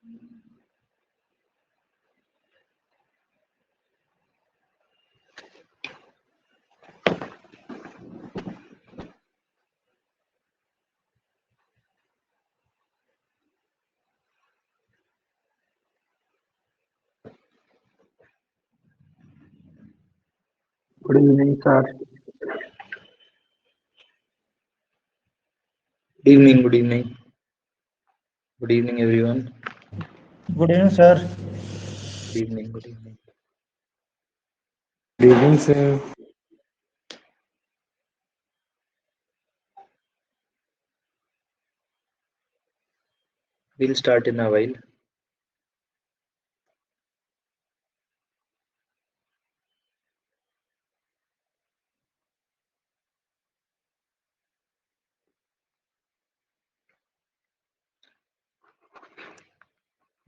Good evening, sir. Good evening. Good evening, everyone. Good evening, sir. Good evening. Good evening. Good evening, sir. We'll start in a while.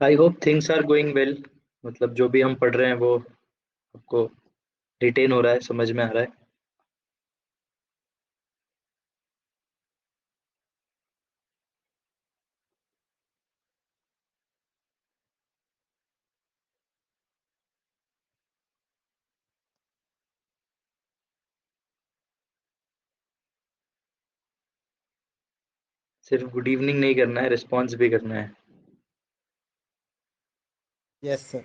I hope things are going well. मतलब जो भी हम पढ़ रहे हैं वो आपको retain हो रहा है, समझ में आ रहा है. सिर्फ गुड इवनिंग नहीं करना है, रिस्पॉन्स भी करना है. Yes, sir.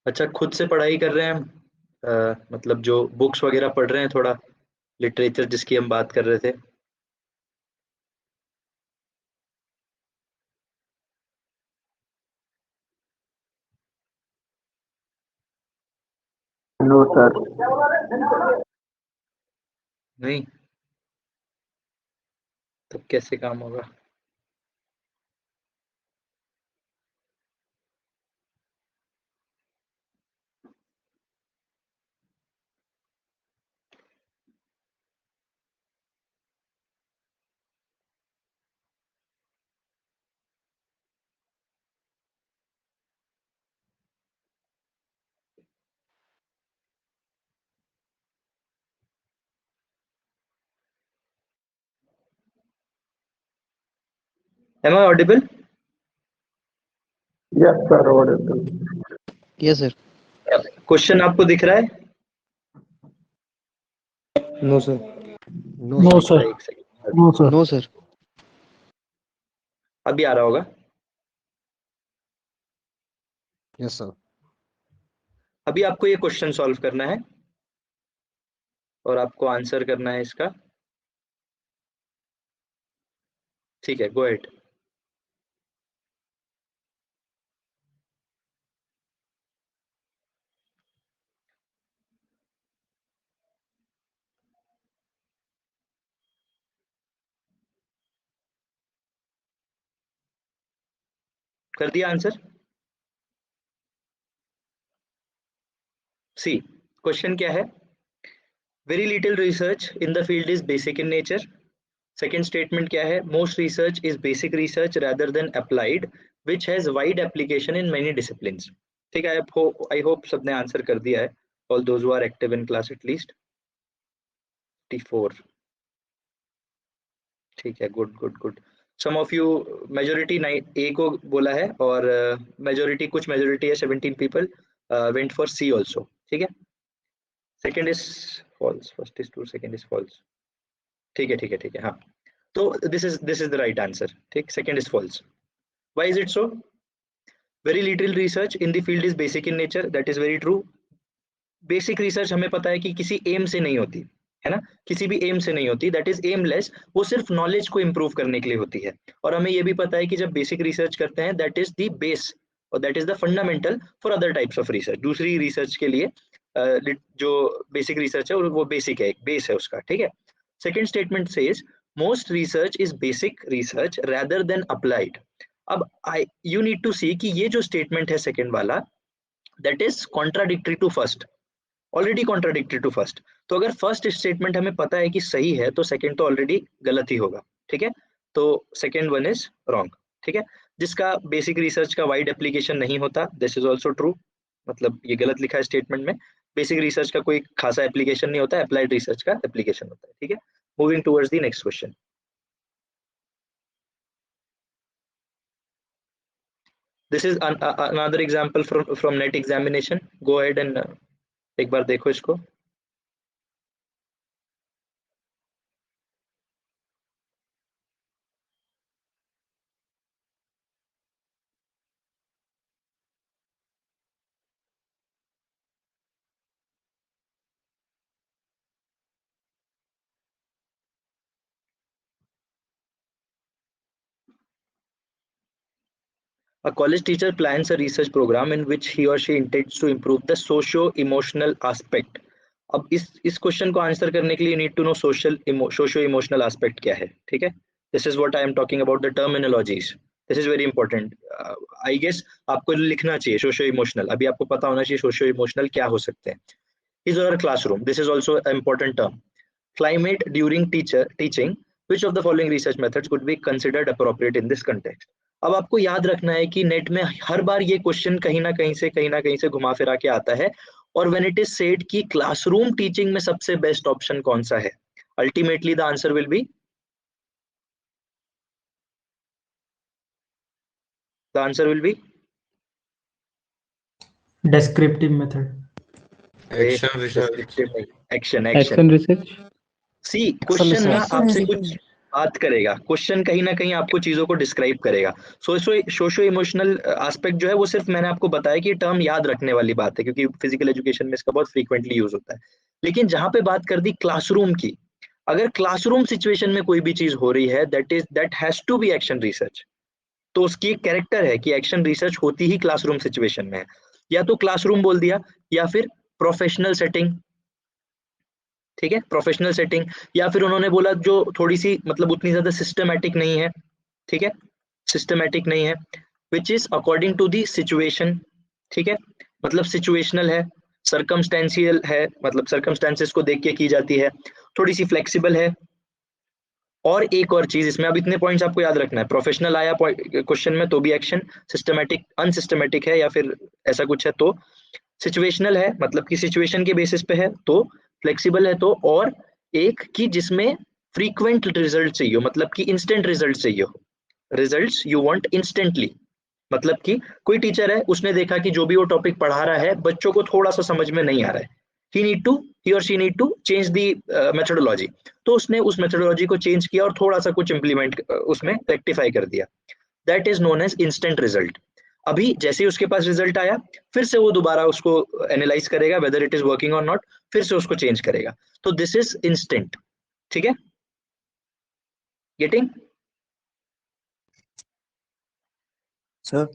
अच्छा, खुद से पढ़ाई कर रहे हैं हम. मतलब जो बुक्स वगैरह पढ़ रहे हैं, थोड़ा लिटरेचर जिसकी हम बात कर रहे थे. No, sir. नहीं, तब कैसे काम होगा. Am I audible? Yes, sir. Audible. Yes, sir. Question आपको दिख रहा है? No, sir. No, No, sir. sir. एक second. No, sir. No, sir. अभी आ रहा होगा. Yes, sir. अभी आपको ये क्वेश्चन सॉल्व करना है और आपको आंसर करना है इसका. ठीक है, गो अहेड. कर दिया आंसर. सी, क्वेश्चन क्या है? Very little research in the field is basic in nature. Second statement क्या है? Most research is basic research rather than applied which has wide application in many disciplines. ठीक है, I hope सबने answer कर दिया है. All those who are active in class at least 54. ठीक है, good good good. Some of you, majority A को बोला है और मेजोरिटी कुछ मेजोरिटी है 17 people went for C also. ठीक है. Second is false, first is true, second is false. ठीक है ठीक है ठीक है. हाँ, तो this is the right answer. ठीक, second is false. Why is it so? Very little research in the field is basic in nature. That is very true. Basic research हमें पता है कि किसी एम से नहीं होती है ना, किसी भी एम से नहीं होती. That is aimless. वो सिर्फ नॉलेज को इंप्रूव करने के लिए होती है. और हमें ये भी पता है कि जब बेसिक रिसर्च करते हैं दैट इज द बेस और that is the fundamental for other types of research. दूसरी रिसर्च के लिए जो बेसिक रिसर्च है वो बेसिक है, एक बेस है उसका. ठीक है. Second statement says most research is basic research rather than applied. अब यू नीड टू सी कि ये जो स्टेटमेंट है सेकेंड वाला, that is contradictory to first. Already contradictory to first. तो अगर फर्स्ट स्टेटमेंट हमें पता है कि सही है तो सेकंड तो ऑलरेडी गलत ही होगा. ठीक है, तो सेकंड वन इज रॉन्ग. ठीक है. जिसका बेसिक रिसर्च का वाइड एप्लीकेशन नहीं होता, दिस इज ऑल्सो ट्रू, मतलब ये गलत लिखा है स्टेटमेंट में, बेसिक रिसर्च का कोई खासा एप्लीकेशन नहीं होता, अप्लाइड रिसर्च का एप्लीकेशन होता है, ठीक है। Moving towards the next question. This is another example from net examination. Go ahead and एक बार देखो इसको। A college teacher plans a research program in which he or she intends to improve the socio-emotional aspect. अब इस question को answer करने के लिए you need to know socio-emotional aspect क्या है, ठीक है। This is what I am talking about, the terminologies. This is very important. I guess आपको लिखना चाहिए socio-emotional, अभी आपको पता होना चाहिए socio-emotional क्या हो सकते हैं। Is our classroom. This is also an important term. Climate during teaching. Which of the following research methods could be considered appropriate in this context? अब आपको याद रखना है कि नेट में हर बार ये क्वेश्चन कहीं ना कहीं से घुमा फिरा के आता है, और व्हेन इट इज सेड कि क्लासरूम टीचिंग में सबसे बेस्ट ऑप्शन कौन सा है, ultimately the answer will be Descriptive method. Action research. See question ना research. आपसे कुछ बात करेगा, क्वेश्चन कहीं ना कहीं आपको चीजों को डिस्क्राइब करेगा। सोशो इमोशनल एस्पेक्ट जो है वो सिर्फ मैंने आपको बताया कि टर्म याद रखने वाली बात है, क्योंकि फिजिकल एजुकेशन में इसका बहुत फ्रीक्वेंटली यूज होता है। लेकिन जहां पे बात कर दी क्लासरूम की, अगर क्लासरूम सिचुएशन में कोई भी चीज हो रही है that has to be action research, तो उसकी एक कैरेक्टर है कि एक्शन रिसर्च होती ही क्लासरूम सिचुएशन में है। या तो क्लासरूम बोल दिया, या फिर प्रोफेशनल सेटिंग, ठीक है, प्रोफेशनल सेटिंग, या फिर उन्होंने बोला जो थोड़ी सी मतलब उतनी ज्यादा सिस्टमैटिक नहीं है, ठीक है, सिस्टमैटिक नहीं है, which is according to the situation, ठीक है, मतलब सिचुएशनल है, सर्कमस्टेंशियल है, मतलब सर्कमस्टेंसेस को देख के की जाती है, थोड़ी सी फ्लेक्सिबल है। और एक और चीज इसमें, अब इतने पॉइंट्स आपको याद रखना है, प्रोफेशनल आया क्वेश्चन में तो भी एक्शन, सिस्टमैटिक अनसिस्टमैटिक है या फिर ऐसा कुछ है तो सिचुएशनल है, मतलब कि सिचुएशन के बेसिस पे है तो, फ्लेक्सिबल है तो, और एक कि जिसमें फ्रीक्वेंट रिजल्ट चाहिए हो, मतलब कि इंस्टेंट रिजल्ट चाहिए हो, रिजल्ट्स यू वांट इंस्टेंटली, मतलब कि कोई टीचर है, उसने देखा कि जो भी वो टॉपिक पढ़ा रहा है बच्चों को थोड़ा सा समझ में नहीं आ रहा है, he or she need to change the methodology, तो उसने उस मेथोडोलॉजी को चेंज किया और थोड़ा सा कुछ इंप्लीमेंट उसमें रेक्टिफाई कर दिया, that is known as instant result. अभी जैसे ही उसके पास रिजल्ट आया, फिर से वो दोबारा उसको एनालाइज करेगा वेदर इट इज वर्किंग और नॉट, फिर से उसको चेंज करेगा, तो दिस इज इंस्टेंट, ठीक है, गेटिंग? सर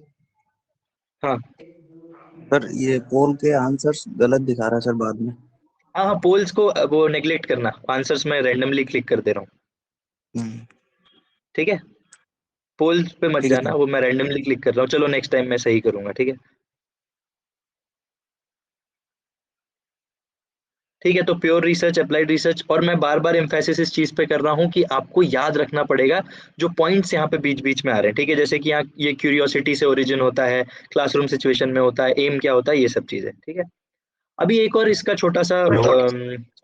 हाँ सर ये पोल के आंसर्स गलत दिखा रहा है सर बाद में। हाँ हाँ, पोल्स को वो नेग्लेक्ट करना, आंसर्स में रैंडमली क्लिक कर दे रहा हूँ, ठीक है, पोल्स पे मत ठीक है जाना, वो मैं रैंडमली क्लिक कर रहा हूँ, चलो नेक्स्ट टाइम मैं सही करूंगा, ठीक है। ठीक है, तो प्योर रिसर्च, अप्लाइड रिसर्च, और मैं बार बार एम्फेसिस इस चीज पे कर रहा हूँ कि आपको याद रखना पड़ेगा जो पॉइंट्स यहाँ पे बीच बीच में आ रहे हैं, ठीक है, जैसे कि यहाँ ये क्यूरियोसिटी से ओरिजिन होता है, क्लासरूम सिचुएशन में होता है, एम क्या होता है, ये सब चीजें, ठीक है। अभी एक और इसका छोटा सा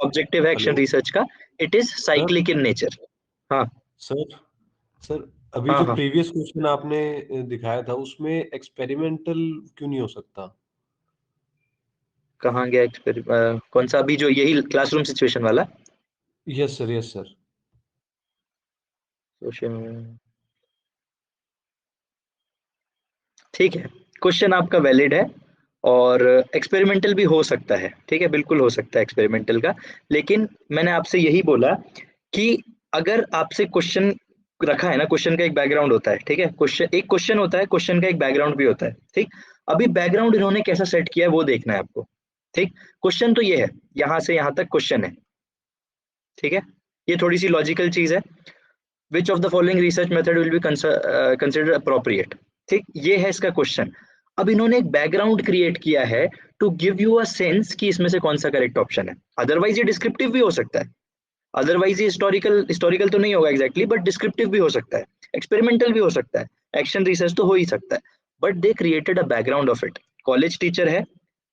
ऑब्जेक्टिव है एक्शन रिसर्च का, it is cyclic in nature. हाँ सर अभी हाँ जो हाँ, प्रीवियस क्वेश्चन आपने दिखाया था उसमें एक्सपेरिमेंटल क्यों नहीं हो सकता? कहाँ गया कौन सा, अभी जो यही क्लासरूम सिचुएशन वाला? Yes sir. ठीक है, क्वेश्चन आपका वैलिड है और एक्सपेरिमेंटल भी हो सकता है, ठीक है, बिल्कुल हो सकता है एक्सपेरिमेंटल का, लेकिन मैंने आपसे यही बोला कि अगर आपसे क्वेश्चन रखा है ना, क्वेश्चन का एक बैकग्राउंड होता है, ठीक है, क्वेश्चन होता है, क्वेश्चन का एक बैकग्राउंड भी होता है, ठीक। अभी बैकग्राउंड इन्होंने कैसा सेट किया है वो देखना है आपको, ठीक। क्वेश्चन तो ये है, यहाँ से यहाँ तक क्वेश्चन है, ठीक है, ये थोड़ी सी लॉजिकल चीज है, विच of the following research method will be considered appropriate, ठीक, ये है इसका क्वेश्चन। अब इन्होंने एक बैकग्राउंड क्रिएट किया है to give you a sense कि इसमें से कौन सा करेक्ट ऑप्शन है, अदरवाइज ये डिस्क्रिप्टिव भी हो सकता है, अदरवाइज ये हिस्टोरिकल तो नहीं होगा एग्जैक्टली, बट डिस्क्रिप्टिव भी हो सकता है, एक्सपेरिमेंटल भी हो सकता है, एक्शन रिसर्च तो हो ही सकता है, but they created a background of it. College teacher है,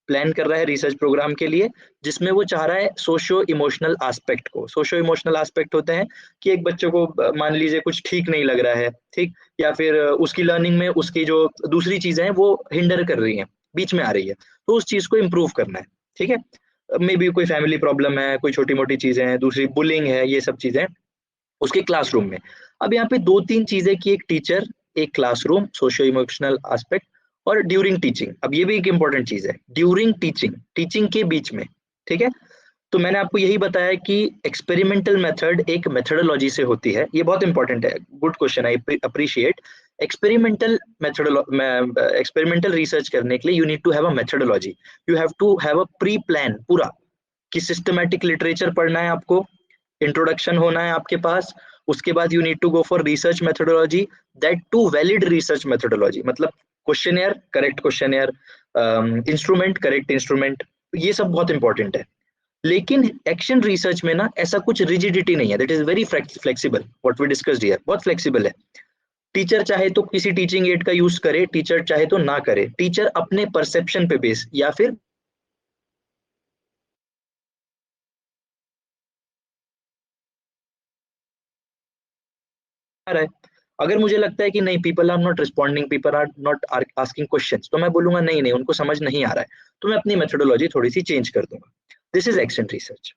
प्लान कर रहा है रिसर्च प्रोग्राम के लिए, जिसमें वो चाह रहा है सोशो इमोशनल एस्पेक्ट को। सोशो इमोशनल एस्पेक्ट होते हैं कि एक बच्चे को मान लीजिए कुछ ठीक नहीं लग रहा है, ठीक, या फिर उसकी लर्निंग में उसकी जो दूसरी चीजें हैं वो हिंडर कर रही हैं, बीच में आ रही है, तो उस चीज को इम्प्रूव करना है, ठीक है। मे बी कोई फैमिली प्रॉब्लम है, कोई छोटी मोटी चीजें हैं, दूसरी बुलिंग है, ये सब चीजें उसके क्लासरूम में। अब यहाँ पे 2-3 चीजें कि एक टीचर, एक क्लासरूम, सोशो इमोशनल एस्पेक्ट, और ड्यूरिंग टीचिंग। अब ये भी एक इंपॉर्टेंट चीज है, ड्यूरिंग टीचिंग, टीचिंग के बीच में, ठीक है। तो मैंने आपको यही बताया कि एक्सपेरिमेंटल मेथड एक मेथोडोलॉजी से होती है, ये बहुत इंपॉर्टेंट है, good question, I appreciate. Experimental experimental research करने के लिए you need to have a methodology, you have to have a pre plan पूरा, कि सिस्टमैटिक लिटरेचर पढ़ना है आपको, इंट्रोडक्शन होना है आपके पास, उसके बाद you need to go for research methodology, that to valid research methodology, मतलब questionnaire, correct questionnaire, instrument, correct instrument, ये सब बहुत इंपॉर्टेंट है। लेकिन एक्शन रिसर्च में ना ऐसा कुछ रिजिडिटी नहीं है, that is very flexible, what we discussed here, बहुत फ्लेक्सिबल है। टीचर चाहे तो किसी टीचिंग एड का यूज करे, टीचर चाहे तो ना करे, टीचर अपने परसेप्शन पे बेस या फिर रहा है। अगर मुझे लगता है कि नहीं, people are not responding, people are not asking questions, तो मैं बोलूंगा नहीं नहीं उनको समझ नहीं आ रहा है, तो मैं अपनी मेथोडोलॉजी थोड़ी सी चेंज कर दूंगा। This is action research.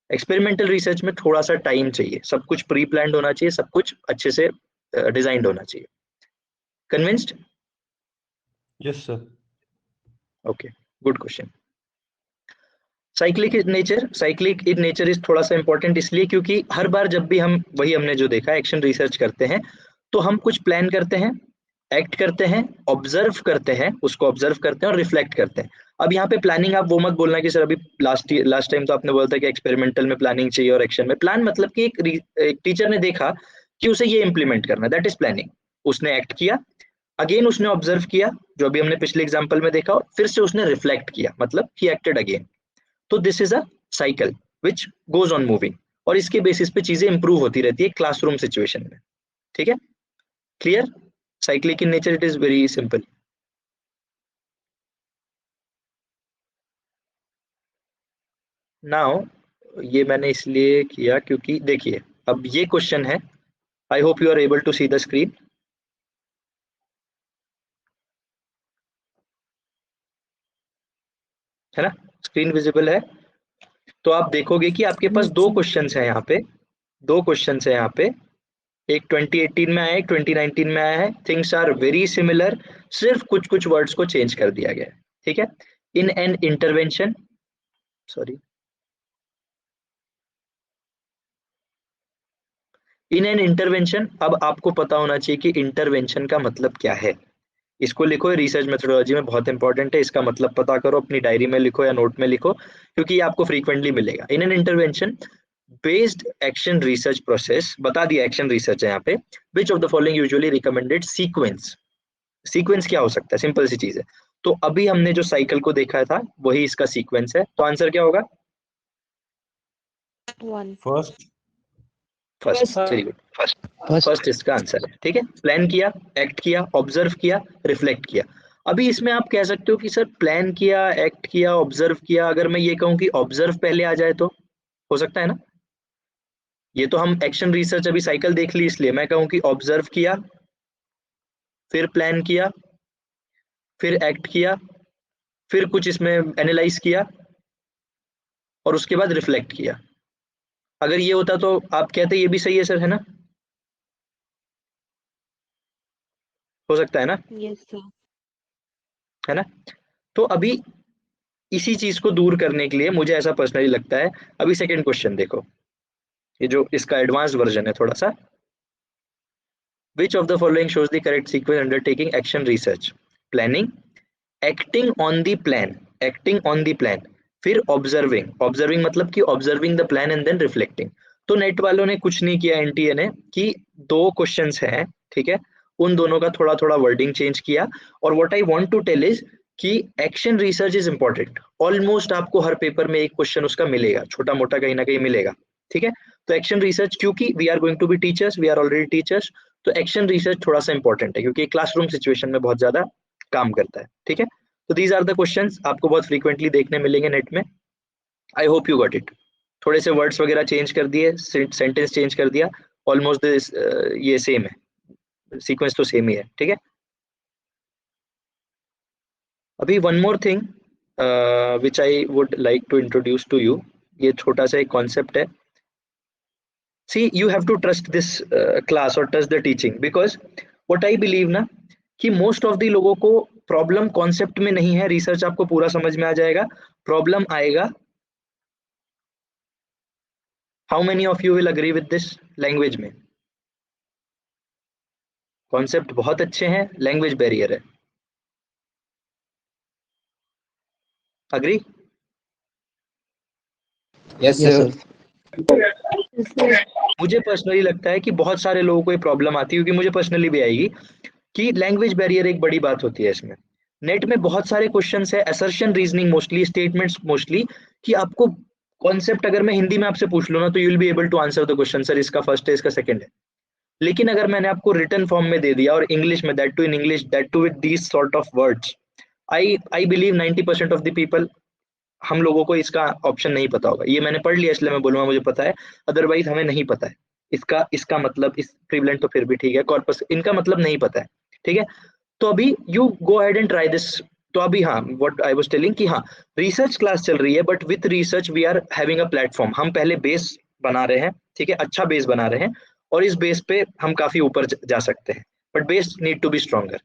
Experimental research में थोड़ा सा टाइम चाहिए, सब कुछ प्री प्लान्ड होना चाहिए, सब कुछ अच्छे से डिजाइंड होना चाहिए। Convinced? Yes sir. Okay, good question. Cyclic in nature, cyclic in nature is थोड़ा सा इंपॉर्टेंट इसलिए क्योंकि हर बार जब भी हम, वही हमने जो देखा, एक्शन रिसर्च करते हैं तो हम कुछ प्लान करते हैं, एक्ट करते हैं, ऑब्जर्व करते हैं, उसको ऑब्जर्व करते हैं और रिफ्लेक्ट करते हैं। अब यहाँ पे प्लानिंग आप वो मत बोलना कि सर अभी लास्ट टाइम तो आपने बोला था कि एक्सपेरिमेंटल में प्लानिंग चाहिए और एक्शन में प्लान, मतलब कि एक टीचर ने देखा कि उसे ये इंप्लीमेंट करना, दैट इज प्लानिंग। उसने एक्ट किया, अगेन उसने ऑब्जर्व किया, जो अभी हमने पिछले एग्जाम्पल में देखा, फिर से उसने रिफ्लेक्ट किया, मतलब ही एक्टेड अगेन। तो this is a cycle which goes on moving, और इसके बेसिस पे चीजें इंप्रूव होती रहती है क्लासरूम सिचुएशन में, ठीक है। Clear? Cyclic in nature, it is very simple. Now ये मैंने इसलिए किया क्योंकि देखिए अब ये क्वेश्चन है, I hope you are able to see the screen, है ना, स्क्रीन विजिबल है। तो आप देखोगे कि आपके पास दो क्वेश्चंस हैं यहाँ पे, दो क्वेश्चंस हैं यहाँ पे, एक 2018 में आया, एक 2019 में आया है। थिंग्स आर वेरी सिमिलर, सिर्फ कुछ कुछ वर्ड्स को चेंज कर दिया गया है, ठीक है। In an intervention, sorry, in an intervention, अब आपको पता होना चाहिए कि इंटरवेंशन का मतलब क्या है। इसको लिखो, रिसर्च मेथोडोलॉजी में बहुत इंपॉर्टेंट है, इसका मतलब पता करो, अपनी डायरी में लिखो या नोट में लिखो, क्योंकि ये आपको फ्रीक्वेंटली मिलेगा। In an intervention based action research process, बता दिया एक्शन रिसर्च है यहाँ पे, विच of the following usually recommended sequence. Sequence क्या हो सकता है, सिंपल सी चीज है। तो अभी हमने जो साइकिल को देखा था वही इसका सीक्वेंस है, तो आंसर क्या होगा? First. First, very good, first इसका आंसर है, ठीक है। प्लान किया, एक्ट किया, ऑब्जर्व किया, रिफ्लेक्ट किया। अभी इसमें आप कह सकते हो कि सर प्लान किया, एक्ट किया, ऑब्जर्व किया, अगर मैं ये कहूँ कि ऑब्जर्व पहले आ जाए तो हो सकता है ना। ये तो हम एक्शन रिसर्च अभी साइकिल देख ली, इसलिए मैं कहूँ कि ऑब्जर्व किया, फिर प्लान किया, फिर एक्ट किया, फिर कुछ इसमें एनालाइज किया और उसके बाद रिफ्लेक्ट किया। अगर ये होता तो आप कहते ये भी सही है सर, है ना, हो सकता है ना, यस सर। है ना। तो अभी इसी चीज को दूर करने के लिए मुझे ऐसा पर्सनली लगता है, अभी सेकंड क्वेश्चन देखो, ये जो इसका एडवांस वर्जन है थोड़ा सा, which of the following shows the correct sequence undertaking action research? Planning, acting on the plan, acting on the plan, फिर ऑब्जर्विंग, ऑब्जर्विंग मतलब कि observing the plan and then reflecting. तो नेट वालों ने कुछ नहीं किया, एनटीए ने, कि दो क्वेश्चंस हैं, ठीक है, उन दोनों का थोड़ा थोड़ा वर्डिंग चेंज किया। और what I want to tell is कि action research is important, almost आपको हर पेपर में एक क्वेश्चन उसका मिलेगा, छोटा मोटा कहीं ना कहीं मिलेगा, ठीक है। तो एक्शन रिसर्च, क्योंकि we are going to be teachers, we are already teachers, तो एक्शन रिसर्च थोड़ा सा इंपॉर्टेंट है क्योंकि क्लासरूम सिचुएशन में बहुत ज्यादा काम करता है, ठीक है। तो दीज आर द क्वेश्चंस, आपको बहुत फ्रीक्वेंटली देखने मिलेंगे नेट में। आई होप यू गॉट इट। थोड़े से वर्ड्स वगैरह चेंज कर दिए, सेंटेंस चेंज कर दिया, ऑलमोस्ट ये सेम है, सीक्वेंस तो सेम ही है, ठीक है। अभी one more thing which I would like to introduce to you, ये छोटा सा एक कॉन्सेप्ट है। See, you have to trust this class or trust the teaching, because what I believe ना कि most of the लोगों को प्रॉब्लम कॉन्सेप्ट में नहीं है, रिसर्च आपको पूरा समझ में आ जाएगा, प्रॉब्लम आएगा। How many of you will agree with this? Language में कॉन्सेप्ट बहुत अच्छे हैं, लैंग्वेज बैरियर है। Agree? Yes, Yes, sir. sir. मुझे पर्सनली लगता है कि बहुत सारे लोगों को ये प्रॉब्लम आती है, क्योंकि मुझे पर्सनली भी आएगी, कि लैंग्वेज बैरियर एक बड़ी बात होती है इसमें। नेट में बहुत सारे क्वेश्चंस है, assertion reasoning mostly, statements mostly, कि आपको कॉन्सेप्ट अगर मैं हिंदी में आपसे पूछ लूँ ना तो you will be able to answer the question, sir इसका फर्स्ट है, इसका सेकंड है। लेकिन अगर मैंने आपको रिटन फॉर्म में दे दिया और इंग्लिश में, that too in English, that too with these sort of words, I believe 90% of the people, हम लोगों को इसका ऑप्शन नहीं पता होगा। ये मैंने पढ़ लिया इसलिए मैं बोलूंगा मुझे पता है, अदरवाइज हमें नहीं पता है इसका मतलब, इस प्रिवलेंट तो फिर भी ठीक है, कॉर्पस इनका मतलब नहीं पता है, ठीक है। तो अभी you go ahead and try this. तो अभी हाँ, व्हाट आई वाज टेलिंग कि हाँ, रिसर्च क्लास चल रही है, but with research we are having a platform. हम पहले बेस बना रहे हैं, ठीक है, अच्छा बेस बना रहे हैं, और इस बेस पे हम काफी ऊपर जा सकते हैं, but base need to be stronger.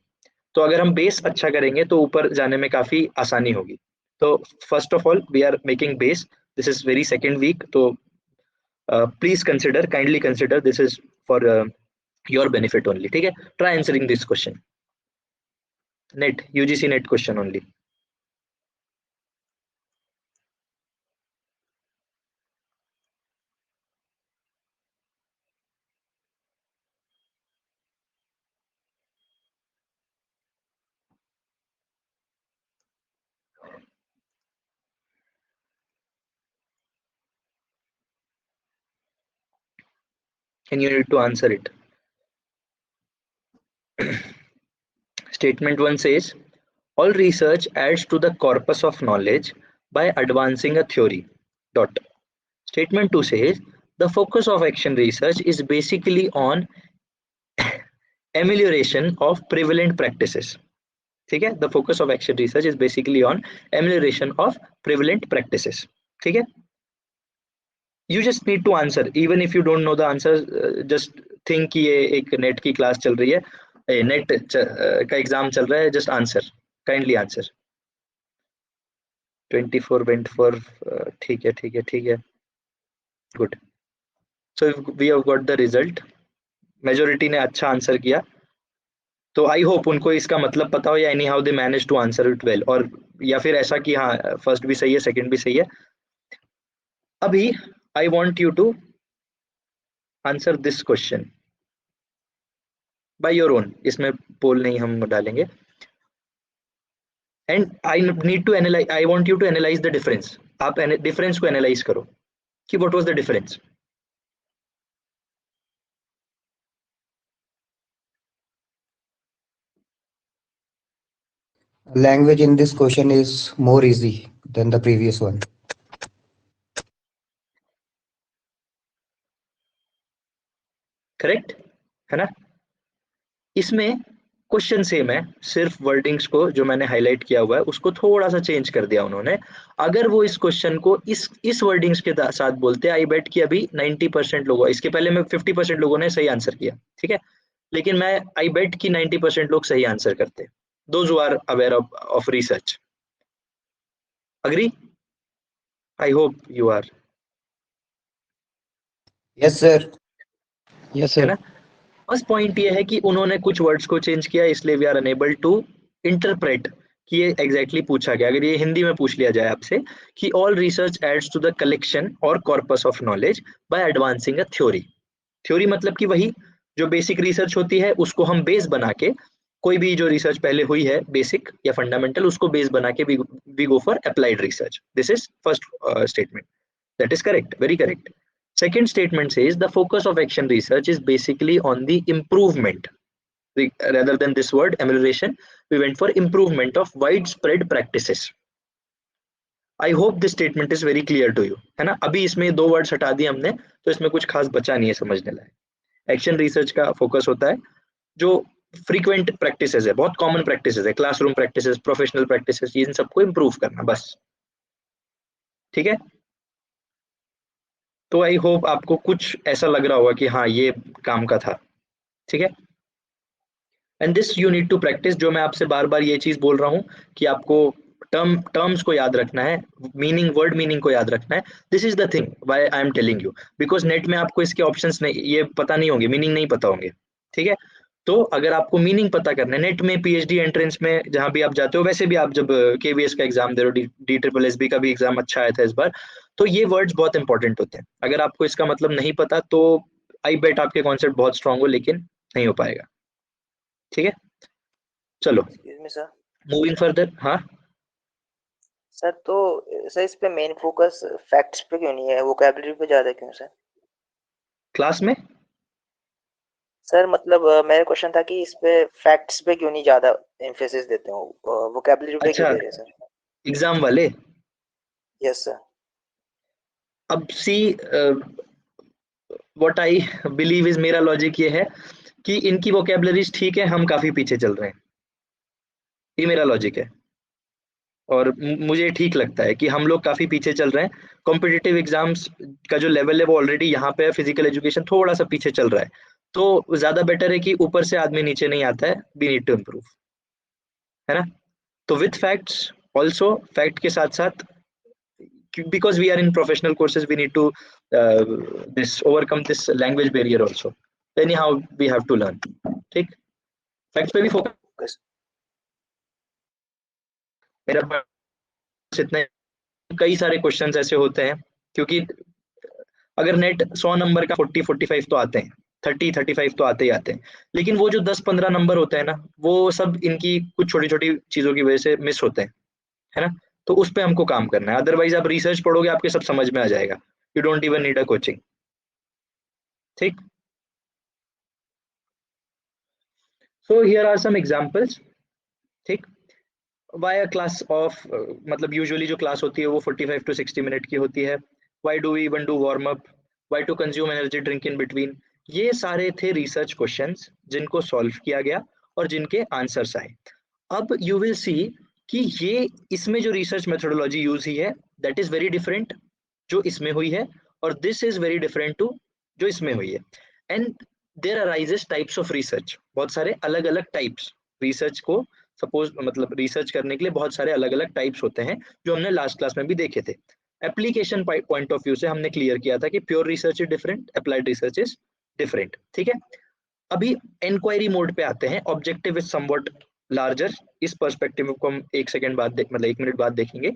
तो अगर हम बेस अच्छा करेंगे तो ऊपर जाने में काफी आसानी होगी। तो first of all we are making base, this is very second week, तो please consider, kindly consider, this is for your benefit only, ठीक है। Try answering this question, NET UGC NET question only. And you need to answer it. Statement 1 says, all research adds to the corpus of knowledge by advancing a theory. Dot. Statement 2 says, the focus of action research is basically on amelioration of prevalent practices. ठीक है, the focus of action research is basically on amelioration of prevalent practices. ठीक है, you just need to answer, even if you don't know the answer, just think कि ये एक net की class चल रही है, नेट का एग्जाम चल रहा है, just answer, kindly answer. 24 went for ठीक है, ठीक है, ठीक है, good. So we have got the result, majority ने अच्छा आंसर किया, तो आई होप उनको इसका मतलब पता हो, या anyhow they manage to answer it well, और या फिर ऐसा कि हाँ फर्स्ट भी सही है, सेकंड भी सही है। अभी I want you to answer this question by your own, इसमें पोल नहीं हम डालेंगे, and I need to analyse, I want you to analyse the difference. आप डिफरेंस को एनालाइज करो कि what was the difference. Language in this question is more easy than the previous one. Correct है ना? इसमें क्वेश्चन सेम है, सिर्फ wordings को जो मैंने हाईलाइट किया हुआ है उसको थोड़ा सा चेंज कर दिया उन्होंने। अगर वो इस क्वेश्चन को इस वर्डिंग्स के साथ बोलते, आई बेट कि अभी 90% लोगों, इसके पहले में 50% लोगों ने सही आंसर किया, ठीक है, लेकिन मैं आई बेट कि 90% लोग सही आंसर करते, those who are aware of research. Agree? I hope you are. Yes, sir. Yes, है sir. ना? बस पॉइंट ये है कि उन्होंने कुछ वर्ड्स को चेंज किया, इसलिए we are unable to interpret कि ये एग्जैक्टली पूछा गया। अगर ये हिंदी में पूछ लिया जाए आपसे कि all research adds to the collection और corpus of knowledge by advancing a theory. Theory मतलब कि वही जो बेसिक रिसर्च होती है उसको हम बेस बना के, कोई भी जो रिसर्च पहले हुई है बेसिक या फंडामेंटल, उसको बेस बना के we go for applied research. This is first statement, that is correct, very correct. Second statement says the focus of action research is basically on the improvement. Rather than this word amelioration, we went for improvement of widespread practices. I hope this statement is very clear to you, है ना? अभी इसमें 2 words हटा दिए हमने, तो इसमें कुछ खास बचा नहीं है समझने लायक। एक्शन रिसर्च का फोकस होता है जो फ्रीक्वेंट प्रैक्टिसेस है, बहुत कॉमन प्रैक्टिसेस है, क्लासरूम प्रैक्टिसेस, प्रोफेशनल प्रैक्टिसेस, इन सबको इंप्रूव करना बस, ठीक है? तो आई होप आपको कुछ ऐसा लग रहा होगा कि हाँ ये काम का था, ठीक है? And this you need to practise. जो मैं आपसे बार बार ये चीज बोल रहा हूँ कि आपको टर्म्स को याद रखना है, मीनिंग, वर्ड मीनिंग को याद रखना है। This is the thing why I am telling you, because net में आपको इसके ऑप्शंस नहीं, ये पता नहीं होंगे, मीनिंग नहीं पता होंगे, ठीक है? तो अगर आपको मीनिंग पता करना है, नेट में पीएचडी एंट्रेंस में जहां भी आप जाते हो, वैसे भी आप जब केवीएस का एग्जाम दे रहे हो, DSSB का भी एग्जाम अच्छा आया था इस बार, तो ये वर्ड्स बहुत इंपॉर्टेंट होते हैं। अगर आपको इसका मतलब नहीं पता तो आई बेट आपके कॉन्सेप्ट बहुत स्ट्रांग हो, लेकिन नहीं हो पाएगा, ठीक है? चलो excuse me sir. Moving further. हाँ सर, तो सर इस पे मेन फोकस फैक्ट्स पे क्यों नहीं है, वोकैबुलरी पे ज्यादा क्यों सर? क्लास में सर मतलब मेरा क्वेश्चन था कि इस पे फैक्ट्स पे क्यों नहीं ज्यादा एम्फेसिस देते हो, वोकैबुलरी पे क्यों अच्छा, दे रहे हैं सर? एग्जाम वाले। Yes sir. अब see what I believe is, मेरा लॉजिक ये है कि इनकी वोकैबुलरीज ठीक है, हम काफी पीछे चल रहे हैं, ये मेरा लॉजिक है। और मुझे ठीक लगता है कि हम लोग काफी पीछे चल रहे हैं। कॉम्पिटिटिव एग्जाम्स का जो लेवल है वो ऑलरेडी यहाँ पे है, फिजिकल एजुकेशन थोड़ा सा पीछे चल रहा है, तो ज्यादा बेटर है कि ऊपर से आदमी नीचे नहीं आता है, वी नीड टू इम्प्रूव, है ना? तो विथ फैक्ट्स ऑल्सो, फैक्ट के साथ साथ, because we are in professional courses, we need to overcome this language barrier also. Anyhow we have to learn, ठीक? फैक्ट्स पे भी फोकस, मेरा बस इतना है। कई सारे क्वेश्चंस ऐसे होते हैं, क्योंकि अगर नेट 100 नंबर का 40-45 तो आते हैं, 30-35 तो आते ही आते हैं, लेकिन वो जो 10-15 नंबर होते हैं ना, वो सब इनकी कुछ छोटी छोटी चीजों की वजह से मिस होते हैं, है ना? तो उस पे हमको काम करना है। अदरवाइज आप रिसर्च पढ़ोगे, आपके सब समझ में आ जाएगा, you don't even need a coaching, ठीक? So here are some examples, ठीक? व्हाई अ क्लास ऑफ, मतलब यूजुअली जो क्लास होती है वो 45 to 60 मिनट की होती है। Why do we even do warm up, why to consume energy drink in between. ये सारे थे रिसर्च क्वेश्चंस जिनको सॉल्व किया गया और जिनके आंसर्स आए। अब यू विल सी कि ये इसमें जो रिसर्च मेथोडोलॉजी यूज हुई है दैट इज वेरी डिफरेंट जो इसमें हुई है, और this is very different to जो इसमें हुई है। And there arises types of research, बहुत सारे अलग अलग टाइप्स रिसर्च को, सपोज मतलब रिसर्च करने के लिए बहुत सारे अलग अलग टाइप्स होते हैं, जो हमने लास्ट क्लास में भी देखे थे। एप्लीकेशन पॉइंट ऑफ व्यू से हमने क्लियर किया था कि pure research is different, applied research is different, ठीक है? अभी इंक्वायरी मोड पे आते हैं, ऑब्जेक्टिव इज समवट लार्जर। इस पर्सपेक्टिव को हम 1 सेकंड बाद मतलब 1 मिनट बाद देखेंगे।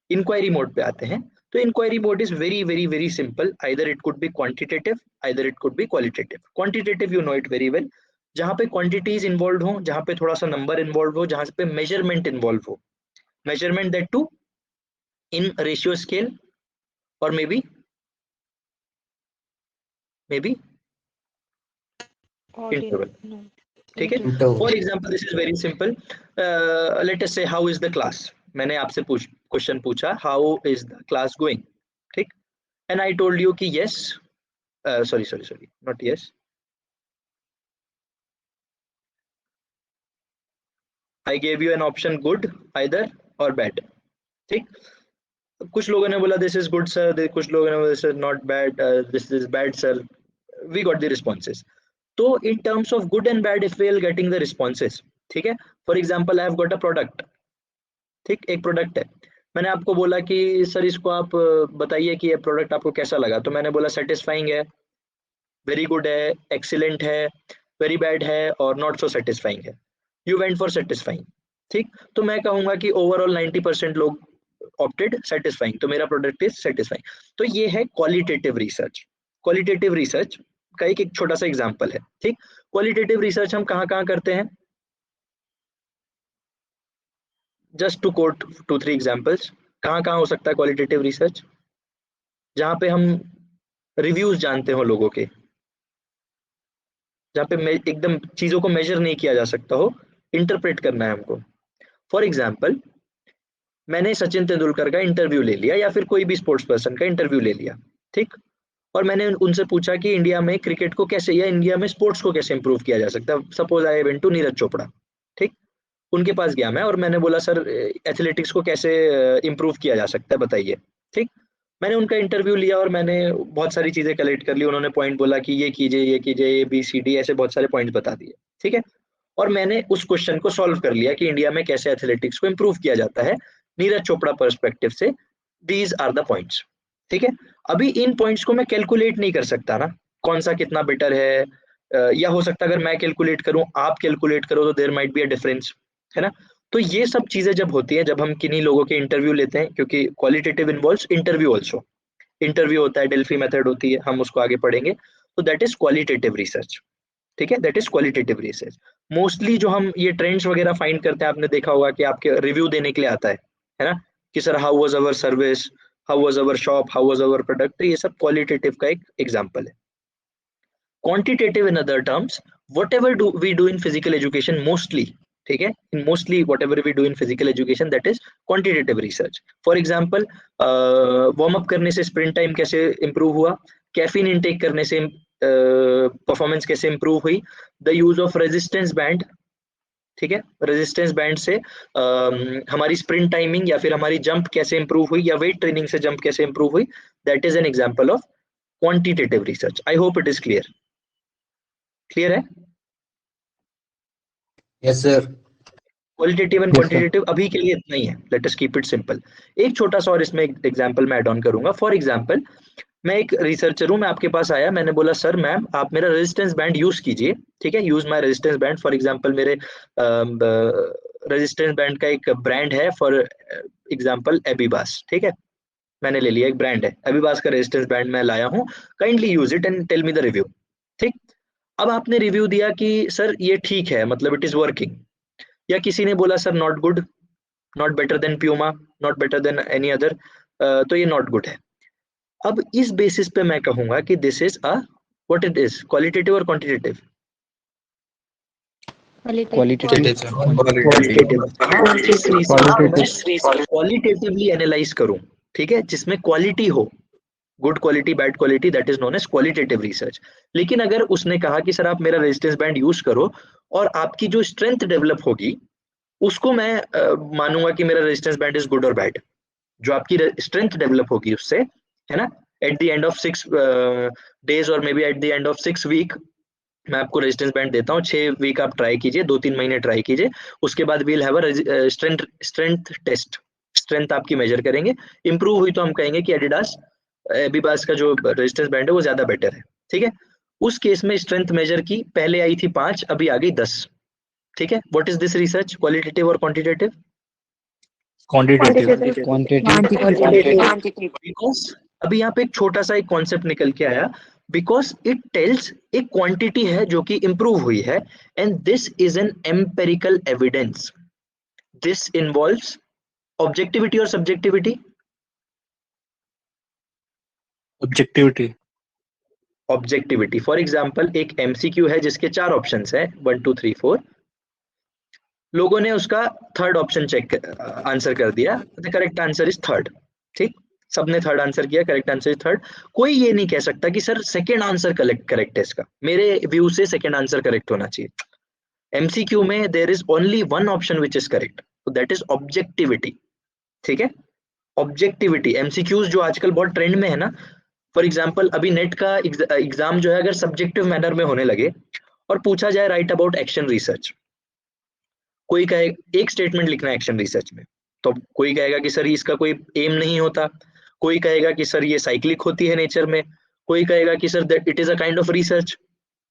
इंक्वायरी मोड पे आते हैं, तो inquiry mode is very very very simple, either it could be quantitative, either it could be qualitative. Quantitative you know it very well, जहां पे क्वांटिटीज इन्वॉल्व हो, जहां पे थोड़ा सा नंबर इन्वॉल्व हो, जहां पे मेजरमेंट इन्वॉल्व हो, measurement that too in ratio scale और मे बी interval, ठीक है? Interval. For example this is very simple, let us say how is the class. मैंने आपसे क्वेश्चन पूछा how is the class going, ठीक? And I told you कि yes, sorry not yes, I gave you an option good, either or bad, ठीक? कुछ लोगों ने बोला दिस इज गुड सर, कुछ लोगों ने बोला this is not bad, this is bad sir, we got the responses. तो in terms of good and bad if we are getting the responses, ठीक है? For example I have got a product, ठीक? एक product है, मैंने आपको बोला कि सर इसको आप बताइए कि ये प्रोडक्ट आपको कैसा लगा, तो मैंने बोला सेटिस्फाइंग है, वेरी गुड है, एक्सीलेंट है, वेरी बैड है और नॉट सो सेटिस्फाइंग है। यू वेंट फॉर सेटिस्फाइंग, ठीक? तो मैं कहूंगा कि ओवरऑल 90% लोग ऑप्टेड सेटिस्फाइंग, तो मेरा प्रोडक्ट इज सेटिस्फाइंग। तो ये है क्वालिटेटिव रिसर्च। क्वालिटेटिव रिसर्च का एक छोटा सा एग्जांपल है, ठीक? क्वालिटेटिव रिसर्च हम कहाँ करते हैं? जस्ट टू कोट 2-3 एग्जांपल्स, कहाँ हो सकता है क्वालिटेटिव रिसर्च? जहाँ पे हम रिव्यूज जानते हो लोगों के, जहाँ पे एकदम चीजों को मेजर नहीं किया जा सकता हो, इंटरप्रेट करना है हमको। फॉर एग्जाम्पल, मैंने सचिन तेंदुलकर का इंटरव्यू ले लिया या फिर कोई भी स्पोर्ट्स पर्सन का इंटरव्यू ले लिया, ठीक, और मैंने उनसे पूछा कि इंडिया में क्रिकेट को कैसे या इंडिया में स्पोर्ट्स को कैसे इंप्रूव किया जा सकता है। Suppose I went to Neeraj Chopra, ठीक, उनके पास गया मैं और मैंने बोला सर एथलेटिक्स को कैसे इंप्रूव किया जा सकता है बताइए, ठीक। मैंने उनका इंटरव्यू लिया और मैंने बहुत सारी चीजें कलेक्ट कर ली, उन्होंने पॉइंट बोला कि ये कीजिए ABCD ऐसे बहुत सारे पॉइंट्स बता दिए, ठीक है, और मैंने उस क्वेश्चन को सॉल्व कर लिया कि इंडिया में कैसे एथलेटिक्स को इंप्रूव किया जाता है नीरज चोपड़ा पर्सपेक्टिव से, दीज आर द पॉइंट्स, ठीक है। अभी इन पॉइंट्स को मैं कैलकुलेट नहीं कर सकता ना, कौन सा कितना बेटर है, या हो सकता है अगर मैं कैलकुलेट करूं आप कैलकुलेट करो तो there might be a difference, है ना। तो ये सब चीजें जब होती है, जब हम किन्हीं लोगों के इंटरव्यू लेते हैं, क्योंकि qualitative involves interview also, interview होता है, डेल्फी मेथड होती है, हम उसको आगे पढ़ेंगे, तो दैट इज क्वालिटेटिव रिसर्च, ठीक है, that is qualitative research. Mostly जो हम ये ट्रेंड्स वगैरह फाइंड करते हैं, आपने देखा होगा कि आपके रिव्यू देने के लिए आता है ना, कि sir how was our service, how was our shop, how was our product, ये सब क्वालिटेटिव का एक एग्जांपल है। Quantitative in other terms, whatever we do in physical education mostly, ठीक है, in mostly whatever we do in physical education that is quantitative research. For example, warm up करने से sprint time कैसे improve हुआ, caffeine intake करने से performance कैसे improve हुई, the use of resistance band, ठीक है, रेजिस्टेंस बैंड से हमारी स्प्रिंट टाइमिंग या फिर हमारी जंप कैसे इंप्रूव हुई, या वेट ट्रेनिंग से जंप कैसे इंप्रूव हुई, that is an example of quantitative research. I hope it is clear. Clear है? Yes, sir. Qualitative and quantitative अभी के लिए इतना ही है, let us keep it simple. एक छोटा सा और इसमें एग्जांपल मैं ऐड ऑन करूंगा। फॉर एग्जांपल, मैं एक रिसर्चर हूं, मैं आपके पास आया, मैंने बोला सर मैम आप मेरा रेजिस्टेंस बैंड यूज कीजिए, ठीक है, use my resistance band. For example मेरे रेजिस्टेंस बैंड का एक ब्रांड है, फॉर एग्जांपल एबिबास, ठीक है, मैंने ले लिया, एक ब्रांड है एबिबास का रेजिस्टेंस बैंड मैं लाया हूं, kindly use it and tell me the review, ठीक। अब आपने रिव्यू दिया कि सर ये ठीक है, मतलब इट इज वर्किंग, या किसी ने बोला sir not good, not better than Puma, not better than any other, तो ये नॉट गुड है। अब इस बेसिस पे मैं कहूंगा कि this is a what it is, qualitative और क्वांटिटेटिव? क्वालिटेटिवली एनालाइज करूं, ठीक है, जिसमें क्वालिटी हो, good quality, bad quality, that is known as qualitative research. लेकिन अगर उसने कहा कि सर आप मेरा रेजिस्टेंस बैंड यूज करो और आपकी जो स्ट्रेंथ डेवलप होगी उसको मैं मानूंगा कि मेरा रेजिस्टेंस बैंड इज गुड और बैड, जो आपकी स्ट्रेंथ डेवलप होगी उससे, है ना, at the end of 6 days और may be at the end of 6 week मैं आपको रेजिस्टेंस बैंड देता हूँ, 6 week आप ट्राई कीजिए, 2-3 महीने ट्राई कीजिए, उसके बाद we'll have a strength test, strength आपकी मेजर करेंगे, इंप्रूव हुई तो हम कहेंगे कि एडिडास एबिबास का जो रेजिस्टेंस बैंड है वो ज्यादा बेटर है, ठीक है। उस केस में स्ट्रेंथ मेजर की, पहले आई थी 5, अभी आ गई 10, ठीक है। What is this research, qualitative और क्वांटिटेटिव? बिकॉज अभी यहाँ पे एक छोटा सा एक कॉन्सेप्ट निकल के आया, बिकॉज इट टेल्स एक क्वांटिटी है जो कि इंप्रूव हुई है, and this is an empirical evidence, this involves objectivity और सब्जेक्टिविटी। ऑब्जेक्टिविटी, फॉर एग्जाम्पल एक एमसीक्यू है जिसके 4 ऑप्शंस है, 1 2 3 4, लोगों ने उसका थर्ड ऑप्शन चेक आंसर कर दिया, the correct answer is third, ठीक, सबने थर्ड आंसर किया, करेक्ट आंसर इज थर्ड। कोई ये नहीं कह सकता कि सर सेकंड आंसर करेक्ट है इसका, मेरे व्यू से सेकंड आंसर करेक्ट होना चाहिए। एमसीक्यू में there is only one option which is correct, तो दैट इज ऑब्जेक्टिविटी, ठीक है, ऑब्जेक्टिविटी। एमसीक्यूज जो आजकल बहुत ट्रेंड में है ना, फॉर एग्जाम्पल अभी नेट का एग्जाम जो है अगर सब्जेक्टिव मैनर में होने लगे और पूछा जाए राइट अबाउट एक्शन रिसर्च, कोई कहे एक स्टेटमेंट लिखना है एक्शन रिसर्च में, तो कोई कहेगा कि सर इसका कोई एम नहीं होता, कोई कहेगा कि सर ये साइक्लिक होती है नेचर में, कोई कहेगा कि sir that it is a kind of research,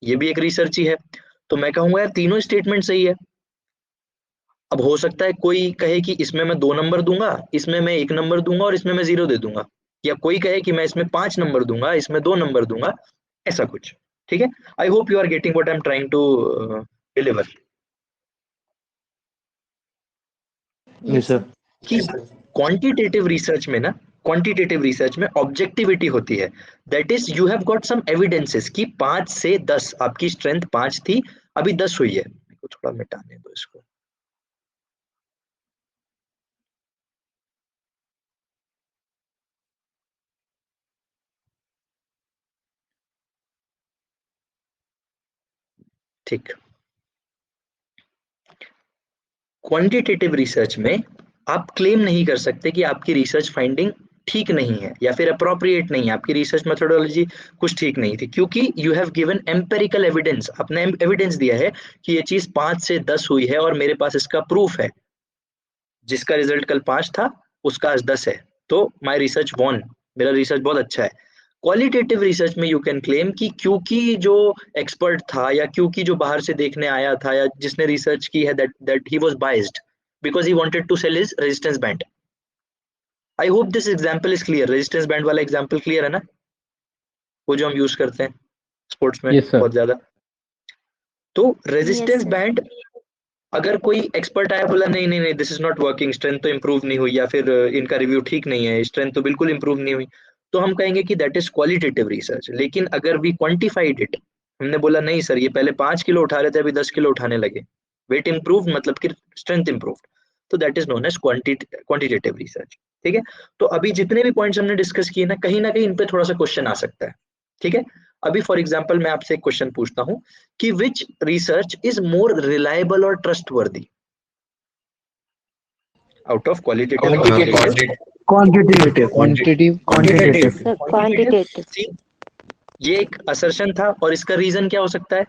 ये भी एक रिसर्च ही है। तो मैं कहूंगा यार तीनों स्टेटमेंट सही है। अब हो सकता है कोई कहे कि इसमें मैं 2 नंबर दूंगा, इसमें मैं 1 नंबर दूंगा और इसमें मैं 0 दे दूंगा, या कोई कहे कि मैं इसमें 5 नंबर दूंगा, इसमें 2 नंबर दूंगा, ऐसा कुछ, ठीक है। I hope you are getting what I am trying to deliver. Yes, sir. कि क्वांटिटेटिव रिसर्च में ना क्वांटिटेटिव रिसर्च में ऑब्जेक्टिविटी होती है, that is you have got some evidences कि 5 से 10, आपकी स्ट्रेंथ 5 थी अभी 10 हुई है। थोड़ा मिटाने दो इसको। ठीक, क्वांटिटेटिव रिसर्च में आप क्लेम नहीं कर सकते कि आपकी रिसर्च फाइंडिंग ठीक नहीं है या फिर अप्रोप्रिएट नहीं है, आपकी रिसर्च मेथोडोलॉजी कुछ ठीक नहीं थी, क्योंकि you have given empirical evidence, आपने एविडेंस दिया है कि ये चीज 5 से 10 हुई है और मेरे पास इसका प्रूफ है। जिसका रिजल्ट कल 5 था उसका आज 10 है, तो माय रिसर्च वॉन, मेरा रिसर्च बहुत अच्छा है। क्वालिटेटिव रिसर्च में यू कैन क्लेम कि क्योंकि जो एक्सपर्ट था या क्योंकि जो बाहर से देखने आया था या जिसने रिसर्च की है that he was biased because he wanted to sell his resistance band. I hope this example is clear. Resistance band वाला एग्जांपल क्लियर है ना, वो जो हम यूज करते हैं स्पोर्ट्स में बहुत ज्यादा। तो रेजिस्टेंस बैंड अगर कोई एक्सपर्ट आया बोला नहीं नहीं नहीं this is not working, strength तो इंप्रूव नहीं हुई या फिर इनका रिव्यू ठीक नहीं है, स्ट्रेंथ तो बिल्कुल इंप्रूव नहीं हुई, तो हम कहेंगे कि दैट इज क्वालिटेटिव रिसर्च। लेकिन अगर वी क्वांटिफाइड इट, हमने बोला नहीं सर ये पहले 5 किलो उठा रहे थे अभी 10 किलो उठाने लगे, वेट इंप्रूव मतलब कि स्ट्रेंथ इंप्रूव, तो that is known as quantitative research. ठीक है, तो अभी जितने भी पॉइंट्स हमने डिस्कस किए ना कहीं इन पे थोड़ा सा क्वेश्चन आ सकता है। ठीक है, अभी फॉर एग्जांपल मैं आपसे एक क्वेश्चन पूछता हूं कि विच रिसर्च इज मोर रिलायबल और trustworthy out of qualitative Quantitative. See, ये एक असर्शन था और इसका रीजन क्या हो सकता है?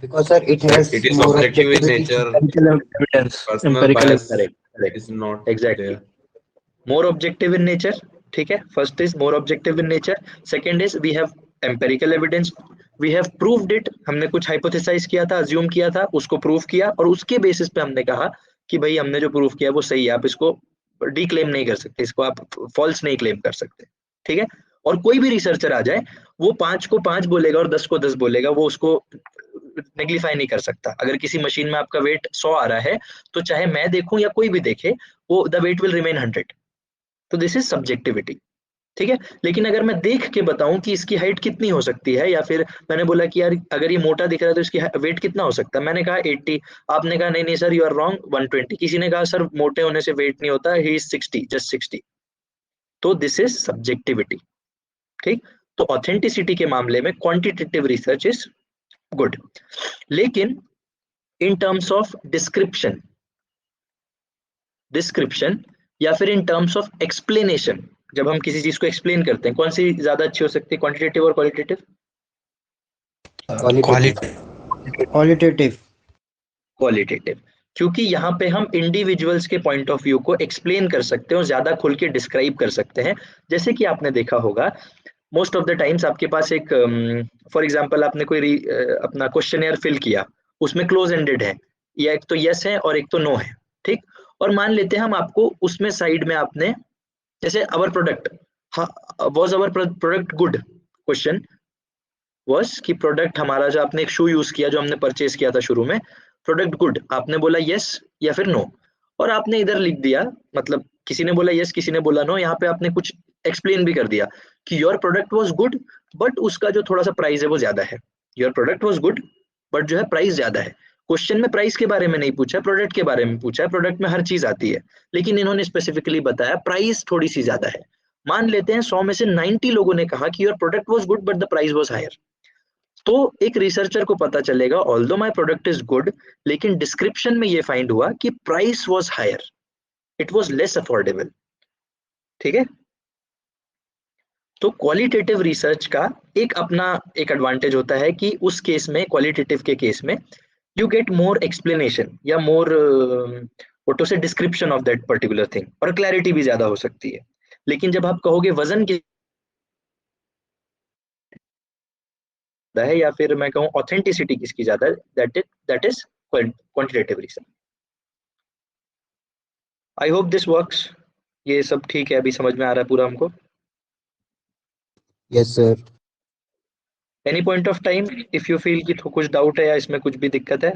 Because sir, it has It is more objective in objectivity. nature. Evidence. Personal Empirical bias Correct. is not Exactly. there. More objective in nature. ठीक है, first is more objective in nature, second is we have empirical evidence, we have proved it, हमने कुछ hypothesised किया था, assume किया था, उसको prove किया और उसके बेसिस पे हमने कहा कि भाई हमने जो प्रूव किया वो सही है, आप इसको डिक्लेम नहीं कर सकते, इसको आप फॉल्स नहीं क्लेम कर सकते। ठीक है, और कोई भी रिसर्चर आ जाए वो 5 को 5 बोलेगा और 10 को 10 बोलेगा, वो उसको नेग्लिफाई नहीं कर सकता। अगर किसी मशीन में आपका वेट 100 आ रहा है तो चाहे मैं देखूं या कोई भी देखे वो द वेट विल रिमेन 100, तो दिस इज सब्जेक्टिविटी। ठीक है, लेकिन अगर मैं देख के बताऊं कि इसकी हाइट कितनी हो सकती है, या फिर मैंने बोला कि यार अगर ये मोटा दिख रहा है तो इसकी वेट कितना हो सकता है, मैंने कहा 80, आपने कहा नहीं नहीं सर यू आर रॉन्ग 120, किसी ने कहा सर मोटे होने से वेट नहीं होता, ही इज 60, जस्ट 60, तो दिस इज सब्जेक्टिविटी। ठीक, तो ऑथेंटिसिटी के मामले में क्वांटिटेटिव रिसर्च इज गुड, लेकिन इन टर्म्स ऑफ डिस्क्रिप्शन या फिर इन टर्म्स ऑफ एक्सप्लेनेशन, जब हम किसी चीज को एक्सप्लेन करते हैं कौन सी ज्यादा अच्छी हो सकती है, क्वांटिटेटिव और क्वालिटेटिव? क्वालिटेटिव, क्योंकि यहाँ पे हम इंडिविजुअल्स के पॉइंट ऑफ व्यू को एक्सप्लेन कर सकते हैं और ज्यादा खुल के डिस्क्राइब कर सकते हैं। जैसे कि आपने देखा होगा मोस्ट ऑफ द टाइम्स आपके पास एक फॉर एग्जांपल आपने कोई अपना क्वेश्चनएयर फिल किया, उसमें क्लोज एंडेड है, या एक तो यस है और एक तो नो है। ठीक, और मान लेते हैं हम आपको उसमें साइड में आपने जैसे अवर product was our product good, question was कि प्रोडक्ट हमारा जो आपने एक शू यूज किया जो हमने परचेज किया था शुरू में, प्रोडक्ट गुड, आपने बोला यस या फिर नो, और आपने इधर लिख दिया, मतलब किसी ने बोला यस किसी ने बोला नो, यहाँ पे आपने कुछ एक्सप्लेन भी कर दिया कि your product was good but उसका जो थोड़ा सा प्राइस है वो ज्यादा है, your product was good but जो है प्राइस ज्यादा है। क्वेश्चन में प्राइस के बारे में नहीं पूछा, प्रोडक्ट के बारे में पूछा है, प्रोडक्ट में हर चीज आती है, लेकिन इन्होंने स्पेसिफिकली बताया प्राइस थोड़ी सी ज्यादा है। मान लेते हैं 100 में से 90 लोगों ने कहा कि your product was good but the price was higher, तो एक रिसर्चर को पता चलेगा although my product is good, लेकिन डिस्क्रिप्शन में ये फाइंड हुआ कि price was higher, it was less affordable. ठीक है, तो क्वालिटेटिव रिसर्च का एक अपना एक एडवांटेज होता है कि उस केस में, क्वालिटेटिव के केस में you get more explanation या more what to say description of that particular thing, और clarity भी ज्यादा हो सकती है। लेकिन जब आप कहोगे वजन के है या फिर मैं कहूँ ऑथेंटिसिटी किसकी ज्यादा है, that is quantitative research। I hope this works, ये सब ठीक है, अभी समझ में आ रहा है पूरा हमको? Yes sir. Any point of time if you feel कि कुछ डाउट है या इसमें कुछ भी दिक्कत है?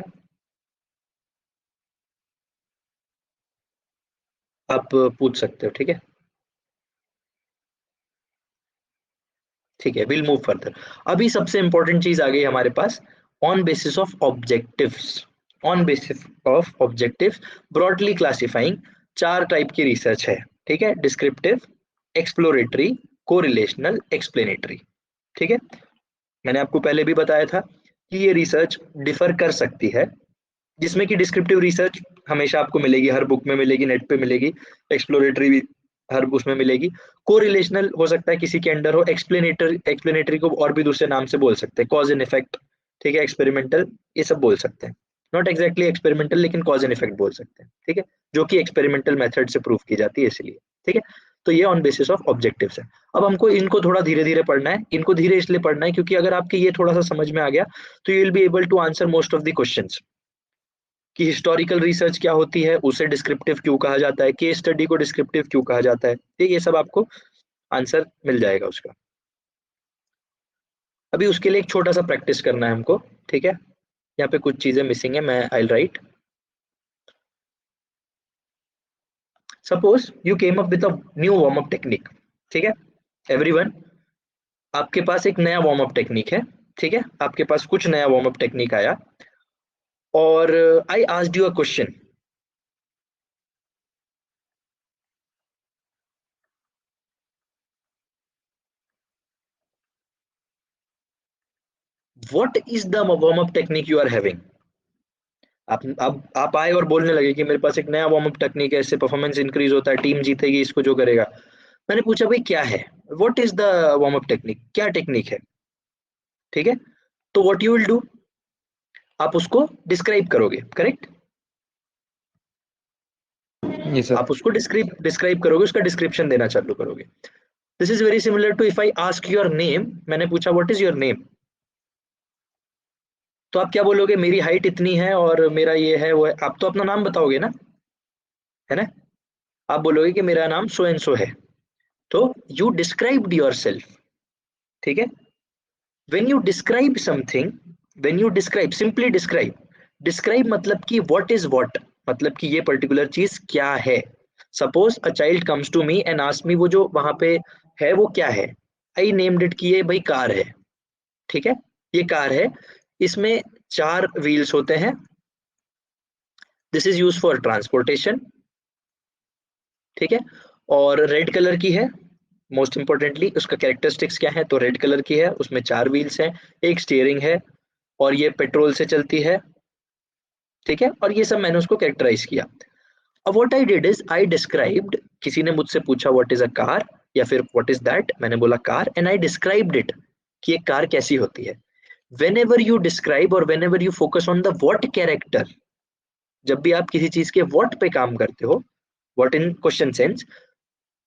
आप पूछ सकते हो, ठीक है? ठीक है, विल मूव फर्दर। अभी सबसे इंपॉर्टेंट चीज आ गई हमारे पास, on basis of objectives. On basis of objectives broadly classifying 4 type की रिसर्च है, ठीक है? डिस्क्रिप्टिव, एक्सप्लोरेटरी, कोरिलेशनल, एक्सप्लेनेटरी, ठीक है? मैंने आपको पहले भी बताया था कि ये रिसर्च डिफर कर सकती है, जिसमें कि डिस्क्रिप्टिव रिसर्च हमेशा आपको मिलेगी, हर बुक में मिलेगी, नेट पे मिलेगी। एक्सप्लोरेटरी भी हर उसमें मिलेगी। कोरिलेशनल हो सकता है किसी के अंडर हो। एक्सप्लेनेटरी को और भी दूसरे नाम से बोल सकते हैं, कॉज एंड इफेक्ट, ठीक है? एक्सपेरिमेंटल, ये सब बोल सकते हैं। नॉट एग्जैक्टली एक्सपेरिमेंटल, लेकिन कॉज एंड इफेक्ट बोल सकते हैं, ठीक है? जो कि एक्सपेरिमेंटल मेथड से प्रूव की जाती है, इसलिए, ठीक है? तो ये ऑन बेसिस ऑफ ऑब्जेक्टिव्स है। अब हमको इनको थोड़ा धीरे धीरे पढ़ना है। इनको धीरे इसलिए पढ़ना है क्योंकि अगर आपके ये थोड़ा सा समझ में आ गया तो you will be able to answer most of the questions. कि हिस्टोरिकल रिसर्च क्या होती है, उसे डिस्क्रिप्टिव क्यों कहा जाता है, केस स्टडी को डिस्क्रिप्टिव क्यों कहा जाता है, ठीक, ये सब आपको आंसर मिल जाएगा उसका। अभी उसके लिए एक छोटा सा प्रैक्टिस करना है हमको, ठीक है? यहाँ पे कुछ चीजें मिसिंग है, मैं I right. Suppose you came up with a new warm up technique, ठीक है? एवरीवन, आपके पास एक नया वार्म अप टेक्निक है, ठीक है? आपके पास कुछ नया वार्म अप टेक्निक आया और I asked you a question. What is the warm up technique you are having? आप आए और बोलने लगे कि मेरे पास एक नया वार्म अप टेक्निक है, इससे परफॉर्मेंस इंक्रीज होता है, टीम जीतेगी इसको जो करेगा। मैंने पूछा भाई क्या है, what is the warm up technique, क्या टेक्निक है, ठीक है? तो व्हाट यू विल डू, आप उसको डिस्क्राइब करोगे, करेक्ट? Yes, sir. आप उसको डिस्क्राइब करोगे, उसका डिस्क्रिप्शन देना चालू करोगे। This is very similar to if I ask your name. मैंने पूछा व्हाट इज योर नेम, तो आप क्या बोलोगे, मेरी हाइट इतनी है और मेरा ये है वो है। आप तो अपना नाम बताओगे ना, है ना? आप बोलोगे कि मेरा नाम सो एंड सो है, तो यू डिस्क्राइब्ड योरसेल्फ, ठीक है? When you describe something, when you describe, simply describe, describe मतलब कि व्हाट इज व्हाट, मतलब कि ये पर्टिकुलर चीज क्या है। Suppose a child comes to me and ask me, वो जो वहां पे है वो क्या है, आई नेम्ड इट कि ये भाई कार है, ठीक है? ये कार है, इसमें 4 व्हील्स होते हैं, this is use for transportation, ठीक है? और रेड कलर की है, मोस्ट इंपॉर्टेंटली उसका कैरेक्टरिस्टिक्स क्या है, तो रेड कलर की है, उसमें 4 व्हील्स हैं, एक स्टीयरिंग है और ये पेट्रोल से चलती है, ठीक है? और ये सब मैंने उसको कैरेक्टराइज किया। अब what I did is I described, किसी ने मुझसे पूछा व्हाट इज अ कार या फिर व्हाट इज दैट, मैंने बोला car, and I described it कि ये कार कैसी होती है। whenever you describe और whenever you focus on the what character, जब भी आप किसी चीज के what पे काम करते हो, what in question sense,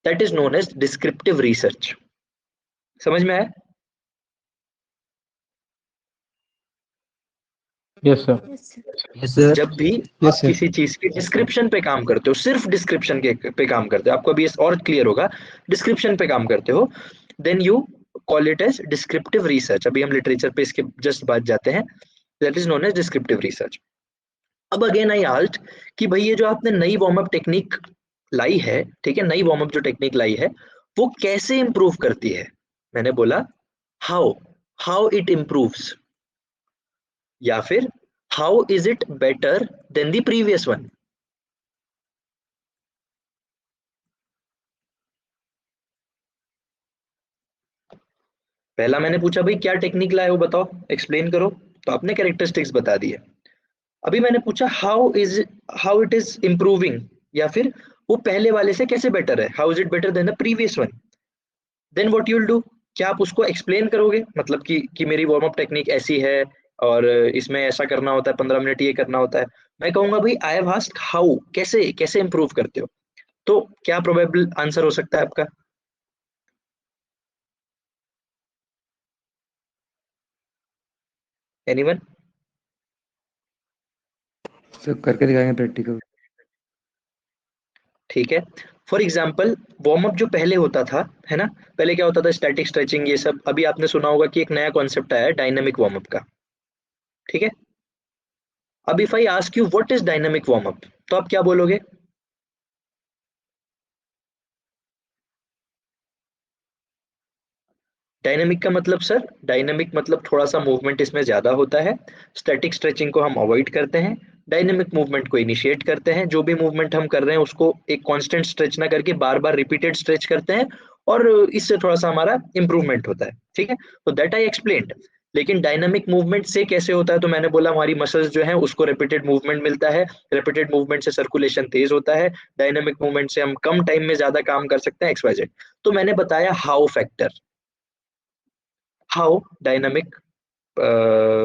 that is known as descriptive research। समझ में आया? Yes, sir. Yes sir. जब भी Yes, आप sir. किसी चीज के डिस्क्रिप्शन पे काम करते हो, सिर्फ डिस्क्रिप्शन के पे काम करते हो, आपको अभी और क्लियर होगा, डिस्क्रिप्शन पे काम करते हो, then you call it as descriptive research. अभी हम लिटरेचर पे इसके जस्ट बाद जाते हैं, that is known as descriptive research. अब अगेन आई आस्क्ड कि भाई ये जो आपने नई वार्म अप टेक्निक लाई है, ठीक है, नई वार्म अप जो टेक्निक लाई है वो कैसे इंप्रूव करती है। मैंने बोला हाउ, हाउ इट इंप्रूव्स, या फिर how is it better than the previous one. पहला मैंने पूछा भाई क्या टेक्निक लाए हो, बताओ, एक्सप्लेन करो, तो आपने कैरेक्टरिस्टिक्स बता दिए। अभी मैंने पूछा हाउ इट इज इंप्रूविंग, या फिर वो पहले वाले से कैसे बेटर है, how is it better than the previous one. Then what you will do, क्या आप उसको एक्सप्लेन करोगे, मतलब कि मेरी वार्म अप टेक्निक ऐसी है और इसमें ऐसा करना होता है, 15 मिनट ये करना होता है। मैं कहूंगा भाई आई हैव आस्क्ड हाउ, कैसे कैसे इंप्रूव करते हो। तो क्या प्रोबेबल आंसर हो सकता है आपका? एनीवन? सर करके दिखाएंगे प्रैक्टिकल। ठीक है, फॉर एग्जाम्पल वार्म अप जो पहले होता था, है ना, पहले क्या होता था, स्टैटिक स्ट्रेचिंग ये सब। अभी आपने सुना होगा कि एक नया कॉन्सेप्ट आया है डायनामिक वार्म अप का, ठीक है? अब if I ask you what is dynamic warm up, तो आप क्या बोलोगे? डायनामिक का मतलब सर, डायनामिक मतलब थोड़ा सा मूवमेंट इसमें ज्यादा होता है। स्टैटिक स्ट्रेचिंग को हम अवॉइड करते हैं, डायनामिक मूवमेंट को इनिशिएट करते हैं। जो भी मूवमेंट हम कर रहे हैं उसको एक कांस्टेंट स्ट्रेच ना करके बार बार रिपीटेड स्ट्रेच करते हैं, और इससे थोड़ा सा हमारा इंप्रूवमेंट होता है। ठीक है, तो दैट आई एक्सप्लेन्ड। लेकिन डायनामिक मूवमेंट से कैसे होता है, तो मैंने बोला हमारी मसल्स जो है उसको रिपीटेड मूवमेंट मिलता है, रिपीटेड मूवमेंट से सर्कुलेशन तेज होता है, डायनामिक मूवमेंट से हम कम टाइम में ज्यादा काम कर सकते हैं, XYZ। तो मैंने बताया how factor, how dynamic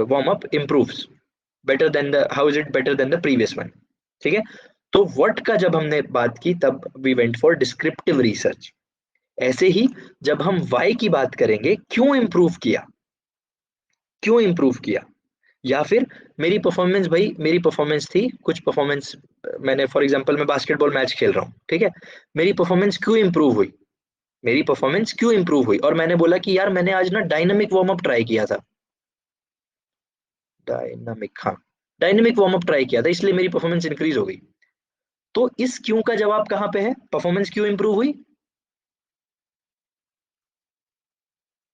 warm up improves better than the, how is it better than the previous one। ठीक है, तो what का जब हमने बात की तब we went for descriptive research। ऐसे ही जब हम why की बात करेंगे, क्यों improve किया, क्यों improve किया, या फिर मेरी परफॉर्मेंस, भाई मेरी परफॉर्मेंस थी कुछ परफॉर्मेंस, मैंने फॉर एग्जांपल मैं बास्केटबॉल मैच खेल रहा हूँ, ठीक है, मेरी परफॉर्मेंस क्यों इंप्रूव हुई, मेरी परफॉर्मेंस क्यों इंप्रूव हुई, और मैंने बोला कि यार मैंने आज ना डायनामिक वार्म अप ट्राई किया था, डायनामिक, हाँ डायनामिक वार्म अप ट्राई किया था इसलिए मेरी परफॉर्मेंस इंक्रीज हो गई। तो इस क्यों का जवाब कहाँ पे है, परफॉर्मेंस क्यों इंप्रूव हुई,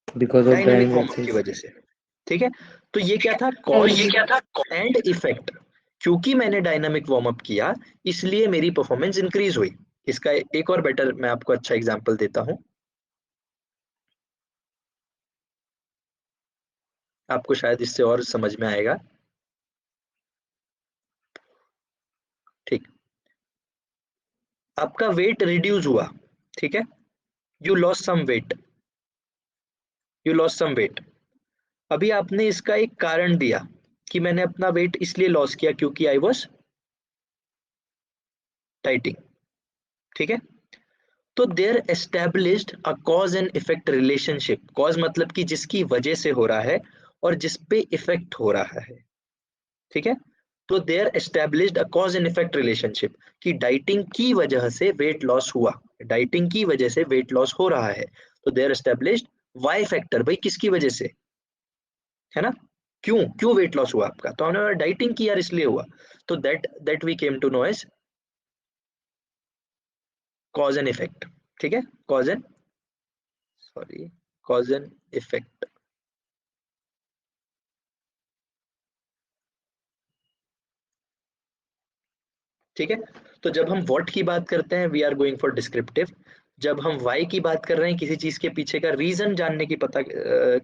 Because of dynamic dynamic warm up की exercise. वजह से। ठीक है, तो ये क्या था, कॉज एंड इफेक्ट। क्योंकि मैंने डायनामिक वार्म अप किया इसलिए मेरी परफॉर्मेंस इंक्रीज हुई। इसका एक और बेटर मैं आपको अच्छा एग्जांपल देता हूं, आपको शायद इससे और समझ में आएगा। ठीक, आपका वेट रिड्यूस हुआ, ठीक है, you lost some weight, you lost some weight. अभी आपने इसका एक कारण दिया कि मैंने अपना वेट इसलिए लॉस किया क्योंकि आई वॉज डाइटिंग। ठीक है, तो there established a cause and effect relationship. Cause मतलब कि जिसकी वजह से हो रहा है और जिस पे इफेक्ट हो रहा है। ठीक है, तो there established a cause and effect relationship कि डाइटिंग की वजह से वेट लॉस हुआ, डाइटिंग की वजह से वेट लॉस हो रहा है। तो देयर एस्टेब्लिश्ड वाई फैक्टर, भाई किसकी वजह से, है ना, क्यों क्यों वेट लॉस हुआ आपका, तो हमने डाइटिंग की यार इसलिए हुआ। तो that we came to know as cause and effect. ठीक है, cause and, sorry, cause and effect. ठीक है, तो जब हम व्हाट की बात करते हैं we are going for descriptive. जब हम वाई की बात कर रहे हैं, किसी चीज के पीछे का रीजन जानने की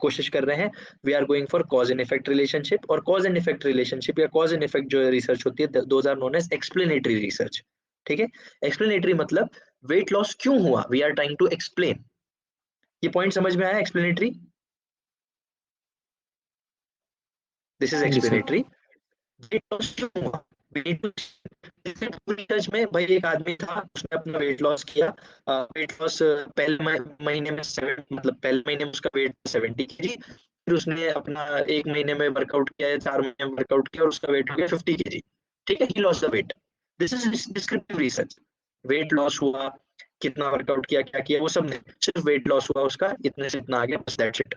कोशिश कर रहे हैं, we are going for cause and effect relationship. और कॉज एंड इफेक्ट रिलेशनशिप या कॉज एंड इफेक्ट जो रिसर्च होती है, those are known as explanatory research. ठीक है, एक्सप्लेनेटरी मतलब वेट लॉस क्यों हुआ, we are trying to explain. ये पॉइंट समझ में आया, explanatory, this is Yes, sir. Explanatory. Weight loss क्यों हुआ, we need to, रिसर्च में भाई एक आदमी था उसने अपना वेट लॉस किया। वेट लॉस पहले महीने में मतलब पहले महीने में उसका वेट 70 kg, फिर उसने अपना एक महीने में वर्कआउट किया या 4 महीने में वर्कआउट किया और उसका वेट हो गया 50 kg। ठीक है, he loss the weight. This is descriptive research. Weight loss हुआ, कितना वर्कआउट किया, क्या किया, वो सब नहीं, सिर्फ वेट लॉस हुआ उसका, इतने से इतना आ गया, बस दैट्स इट।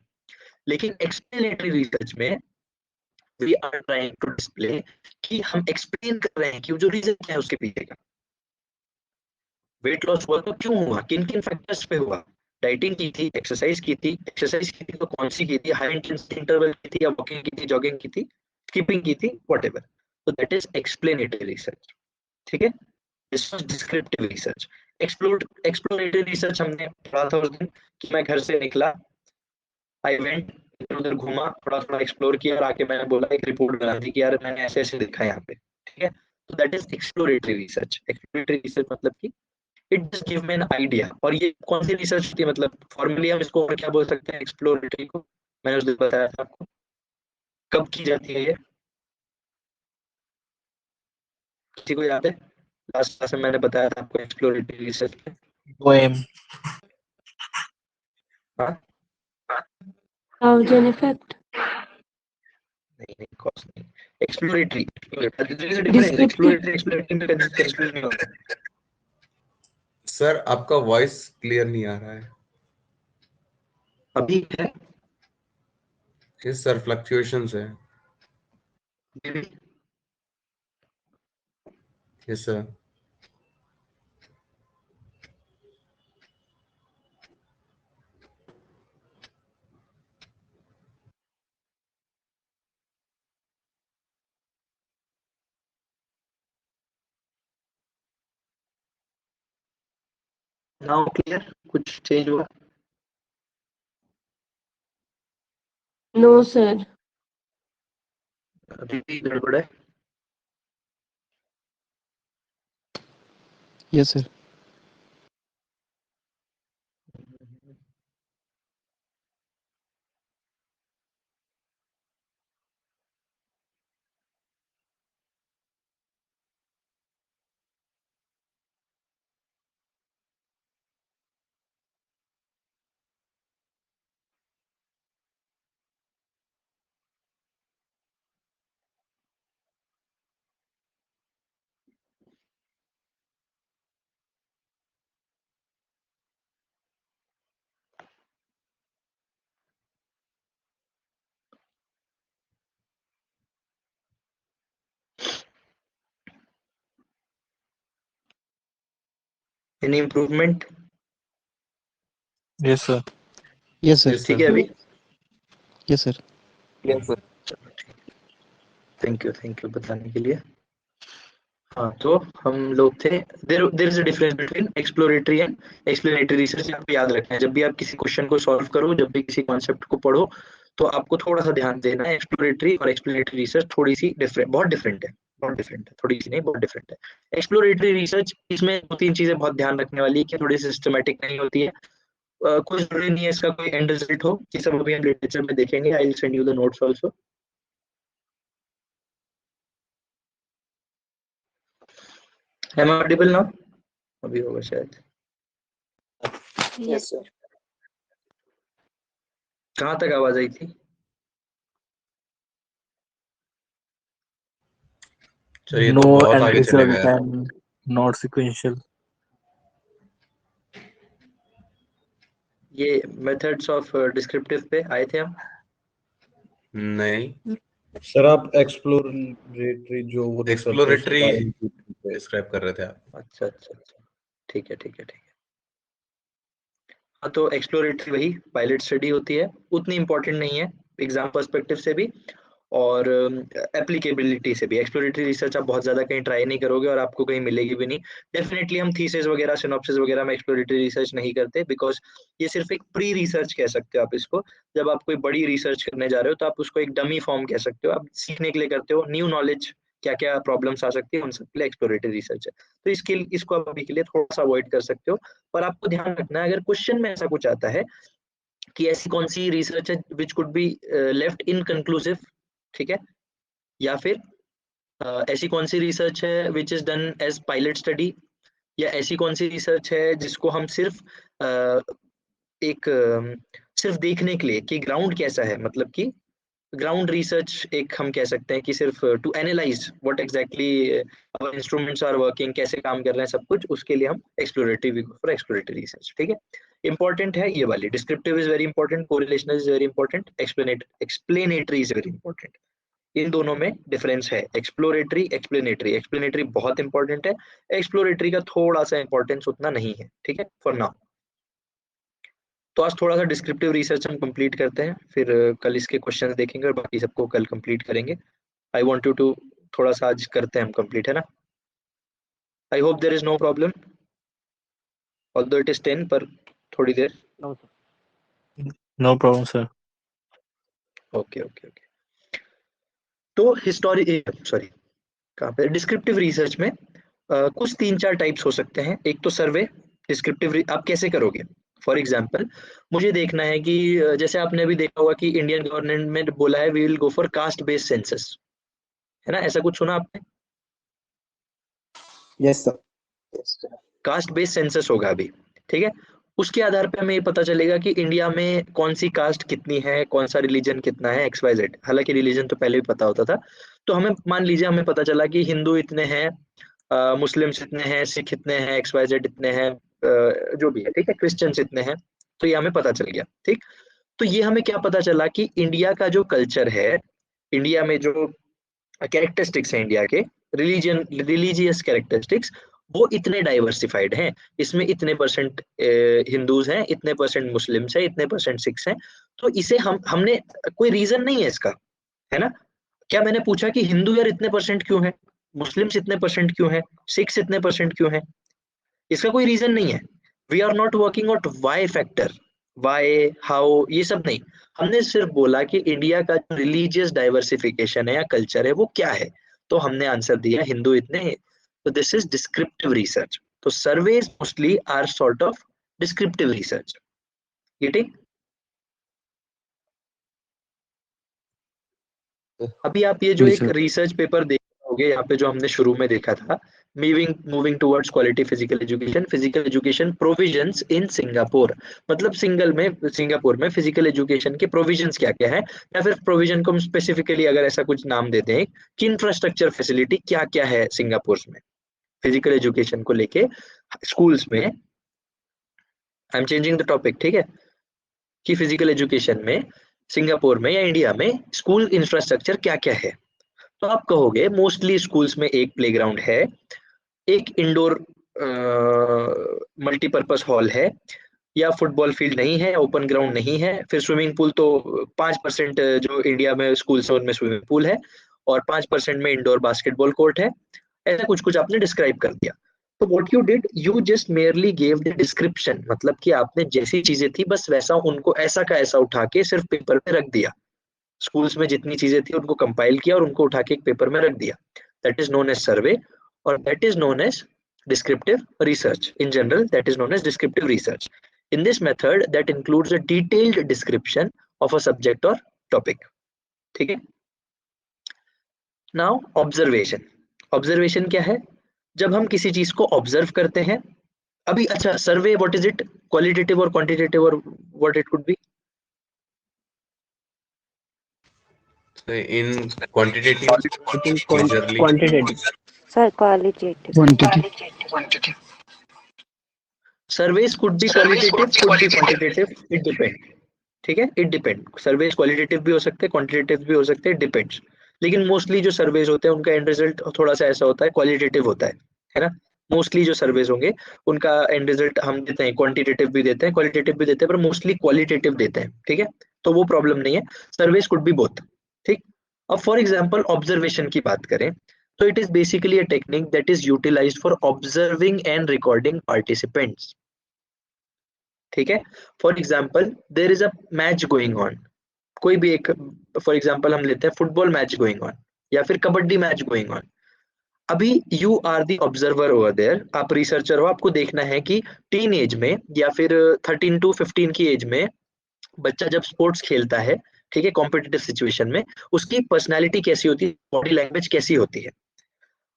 लेकिन एक्सप्लेनेटरी रिसर्च में we are trying to display कि हम एक्सप्लेन कर रहे हैं कि जो रीजन क्या है उसके पीछे का। वेट लॉस हुआ तो क्यों हुआ, किन किन फैक्टर्स पे हुआ, डाइटिंग की थी, एक्सरसाइज की थी, एक्सरसाइज की थी तो कौन सी की थी, हाई इंटेंसिटी इंटरवल की थी या वॉकिंग की थी, जॉगिंग की थी, स्किपिंग की थी, व्हाटएवर। तो दैट इज एक्सप्लेनेटरी रिसर्च। ठीक है, this was descriptive research. Exploratory research हमने पढ़ा था उस दिन कि मैं घर से निकला, आई वेंट, इधर उधर घूमा, थोड़ा थोड़ा एक्सप्लोर किया और आके मैंने बोला एक रिपोर्ट बना दी कि यार मैंने ऐसे ऐसे देखा यहाँ पे। ठीक है, तो that is exploratory research. Exploratory research मतलब कि it just give me an idea. और ये कौन सी रिसर्च होती है, मतलब फॉर्मली हम इसको और क्या बोल सकते हैं एक्सप्लोरेटरी को, मैंने उस दिन बताया था आपको, कब की जाती है ये, किसी को याद है, लास्ट क्लास में मैंने बताया था आपको एक्सप्लोरेटरी रिसर्च। OM. हाँ, Cause and effect. नहीं नहीं, कॉज नहीं, exploratory, there is a difference, Descriptive. Exploratory exploratory में कंफ्यूज नहीं होना। सर आपका वॉइस क्लियर नहीं आ रहा है। अभी है, यस सर, फ्लक्चुएशंस है। Yes sir. Now clear? कुछ चेंज हुआ? No, sir. अभी भी गड़बड़ है? Yes, sir. Any improvement? Yes, sir. Yes, sir. ठीक है अभी? Yes, sir. थैंक यू बताने के लिए। हाँ, तो हम लोग थे there is a difference between exploratory and explanatory research. आपको याद रखना है, जब भी आप किसी क्वेश्चन को सॉल्व करो, जब भी किसी कॉन्सेप्ट को पढ़ो, तो आपको थोड़ा सा ध्यान देना है। एक्सप्लोरेटरी और एक्सप्लेनेटरी रिसर्च थोड़ी सी बहुत डिफरेंट है, थोड़ी सी नहीं, बहुत डिफरेंट है। एक्सप्लोरेटरी रिसर्च, इसमें 2-3 चीजें बहुत ध्यान रखने वाली है कि थोड़ी सिस्टमेटिक नहीं होती है। कोई जरूरी नहीं है इसका कोई एंड रिजल्ट हो, ये सब अभी हम लिटरेचर में देखेंगे। I will send you the notes also. Am I audible now? अभी होगा शायद। Yes sir. कहाँ तक आवाज आई थी? सर ये तो No बहुत end आगे चले result गए। and not sequential. ये मेथड्स ऑफ डिस्क्रिप्टिव पे आए थे हम? नहीं, सर आप एक्सप्लोरेटरी जो वो एक्सप्लोरेटरी डिस्क्राइब कर रहे थे आप। अच्छा, ठीक है। हाँ, तो एक्सप्लोरेटरी वही पायलट स्टडी होती है, उतनी इंपॉर्टेंट नहीं है एग्जाम पर्सपेक्टिव से भी और एप्लीकेबिलिटी से भी। एक्सप्लोरेटरी रिसर्च आप बहुत ज्यादा कहीं ट्राई नहीं करोगे और आपको कहीं मिलेगी भी नहीं। डेफिनेटली हम थीसिस वगैरह, सिनॉप्सिस वगैरह में एक्सप्लोरेटरी रिसर्च नहीं करते, बिकॉज ये सिर्फ एक प्री रिसर्च कह सकते हो आप इसको। जब आप कोई बड़ी रिसर्च करने जा रहे हो तो आप उसको एक डमी फॉर्म कह सकते हो, आप सीखने के लिए करते हो। न्यू नॉलेज, क्या क्या प्रॉब्लम्स आ सकती है, उन सब के लिए एक्सप्लोरेटरी रिसर्च है। तो इसको आप अभी के लिए थोड़ा सा अवॉइड कर सकते हो। पर आपको ध्यान रखना है, अगर क्वेश्चन में ऐसा कुछ आता है कि ऐसी कौन सी रिसर्च है which could be left inconclusive, ठीक है, या फिर ऐसी कौन सी रिसर्च है which is done as pilot study, या ऐसी कौन सी रिसर्च है जिसको हम सिर्फ सिर्फ देखने के लिए कि ग्राउंड कैसा है, मतलब कि ग्राउंड रिसर्च एक हम कह सकते हैं कि सिर्फ to analyse what exactly our instruments are working, कैसे काम कर रहे हैं सब कुछ, उसके लिए हम एक्सप्लोरेटरी फॉर एक्सप्लोरेटरी रिसर्च, ठीक है। इंपॉर्टेंट है ये वाली, descriptive is very important, correlational is very important, explanatory is very important. इन दोनों में डिफरेंस है, एक्सप्लोरेटरी एक्सप्लेनेटरी। एक्सप्लेनेटरी बहुत इंपॉर्टेंट है, एक्सप्लोरेटरी का थोड़ा सा इंपॉर्टेंस उतना नहीं है, ठीक है, फॉर नाउ। तो आज थोड़ा सा डिस्क्रिप्टिव रिसर्च हम कंप्लीट करते हैं, फिर कल इसके क्वेश्चंस देखेंगे और बाकी सबको कल कंप्लीट करेंगे। आई वांट यू टू थोड़ा सा आज करते हैं हम कंप्लीट, है ना। I hope there is no problem, although it is 10, पर थोड़ी देर। No problem, sir. ओके। तो कहाँ पे डिस्क्रिप्टिव रिसर्च में कुछ 3-4 टाइप्स हो सकते हैं। एक तो सर्वे डिस्क्रिप्टिव, आप कैसे करोगे? फॉर एग्जाम्पल, मुझे देखना है कि जैसे आपने अभी देखा होगा कि इंडियन गवर्नमेंट ने बोला है we will go for caste based census, है ना, ऐसा कुछ सुना आपने? Yes, sir. Caste based census होगा अभी, ठीक है। उसके आधार पे हमें ये पता चलेगा कि इंडिया में कौन सी कास्ट कितनी है, कौन सा रिलीजन कितना है, XYZ। हालांकि रिलीजन तो पहले भी पता होता था। तो हमें मान लीजिए हमें पता चला कि हिंदू इतने हैं, मुस्लिम्स इतने हैं, सिख इतने हैं, XYZ इतने हैं, जो भी है, ठीक है, क्रिश्चियंस इतने हैं। तो ये हमें पता चल गया, ठीक। तो ये हमें क्या पता चला कि इंडिया का जो कल्चर है, इंडिया में जो कैरेक्टरिस्टिक्स हैं इंडिया के, रिलीजियस कैरेक्टरिस्टिक्स, वो इतने डाइवर्सिफाइड हैं। इसमें इतने परसेंट हिंदूज हैं, इतने परसेंट मुस्लिम्स हैं, इतने परसेंट सिख्स हैं। तो इसे हमने कोई रीजन नहीं है इसका, है ना। क्या मैंने पूछा कि हिंदू यार इतने परसेंट क्यों है, मुस्लिम्स इतने परसेंट क्यों है, सिख्स इतने परसेंट क्यों है? इसका कोई रीजन नहीं है। We are not working out why factor, why how, ये सब नहीं। हमने सिर्फ बोला कि इंडिया का जो रिलीजियस डाइवर्सिफिकेशन है या कल्चर है वो क्या है, तो हमने आंसर दिया हिंदू इतने हैं। तो दिस इज डिस्क्रिप्टिव रिसर्च। तो surveys mostly are sort of descriptive research. Getting? अभी आप ये जो जी एक सर। रिसर्च पेपर देख रहे यहाँ पे जो हमने शुरू में देखा था, moving towards quality physical education provisions in Singapore, मतलब सिंगापुर में फिजिकल एजुकेशन के प्रोविजंस क्या क्या है, या फिर प्रोविजन को हम स्पेसिफिकली अगर ऐसा कुछ नाम देते हैं कि इंफ्रास्ट्रक्चर फैसिलिटी क्या क्या है सिंगापुर में फिजिकल एजुकेशन को लेके स्कूल्स में। I am changing the topic, ठीक है, कि फिजिकल एजुकेशन में सिंगापुर में या इंडिया में स्कूल इंफ्रास्ट्रक्चर क्या क्या है। तो आप कहोगे मोस्टली स्कूल्स में एक प्लेग्राउंड है, एक इंडोर मल्टीपर्पज हॉल है, या फुटबॉल फील्ड नहीं है, ओपन ग्राउंड नहीं है, फिर स्विमिंग पूल तो 5% जो इंडिया में स्कूल्स है उनमें स्विमिंग पूल है, और 5% में इंडोर बास्केटबॉल कोर्ट है। ऐसा कुछ कुछ आपने डिस्क्राइब कर दिया। तो what you did, you just merely gave the description, मतलब कि आपने जैसी चीजें थी बस वैसा उनको ऐसा का ऐसा उठा के सिर्फ पेपर पे रख दिया। स्कूल्स में जितनी चीजें थी उनको कंपाइल किया और उनको उठा के एक पेपर में रख दिया। That is known as survey, और that is known as descriptive research. In general, that is known as descriptive research. In this method, that includes a detailed description of a subject or topic. ठीक है? Now, observation. Observation क्या है? जब हम किसी चीज को ऑब्जर्व करते हैं, अभी अच्छा सर्वे व्हाट इज इट, क्वालिटेटिव और क्वांटिटेटिव, और what it could B? In quantitative, majorly. Quantitative. Sir, qualitative. Quantity. Surveys could be qualitative, could be quantitative, it depend. ठीक है, इट डिपेंड। सर्वेज क्वालिटेटिव भी हो सकते हैं, क्वांटिटेटिव भी हो सकते हैं, डिपेंड्स। लेकिन मोस्टली जो सर्वेज होते हैं उनका एंड रिजल्ट थोड़ा सा ऐसा होता है, क्वालिटेटिव होता है ना। मोस्टली जो सर्वेज होंगे उनका एंड रिजल्ट हम देते हैं, क्वांटिटेटिव भी देते हैं, क्वालिटेटिव भी देते हैं, पर मोस्टली क्वालिटेटिव देते हैं। ठीक है, तो वो प्रॉब्लम नहीं है, सर्वेज कुड बी बोथ। ठीक, अब फॉर एग्जाम्पल ऑब्जर्वेशन की बात करें तो it is basically a technique that is utilized for observing and recording participants. ठीक है, for example there is a match going on, कोई भी एक फॉर एग्जाम्पल हम लेते हैं फुटबॉल मैच गोइंग ऑन या फिर कबड्डी मैच गोइंग ऑन। अभी you are the observer over there, आप रिसर्चर हो, आपको देखना है कि टीन एज में या फिर 13 to 15 की एज में बच्चा जब स्पोर्ट्स खेलता है, ठीक है, कॉम्पिटिटिव सिचुएशन में, उसकी पर्सनैलिटी कैसी होती है, बॉडी लैंग्वेज कैसी होती है।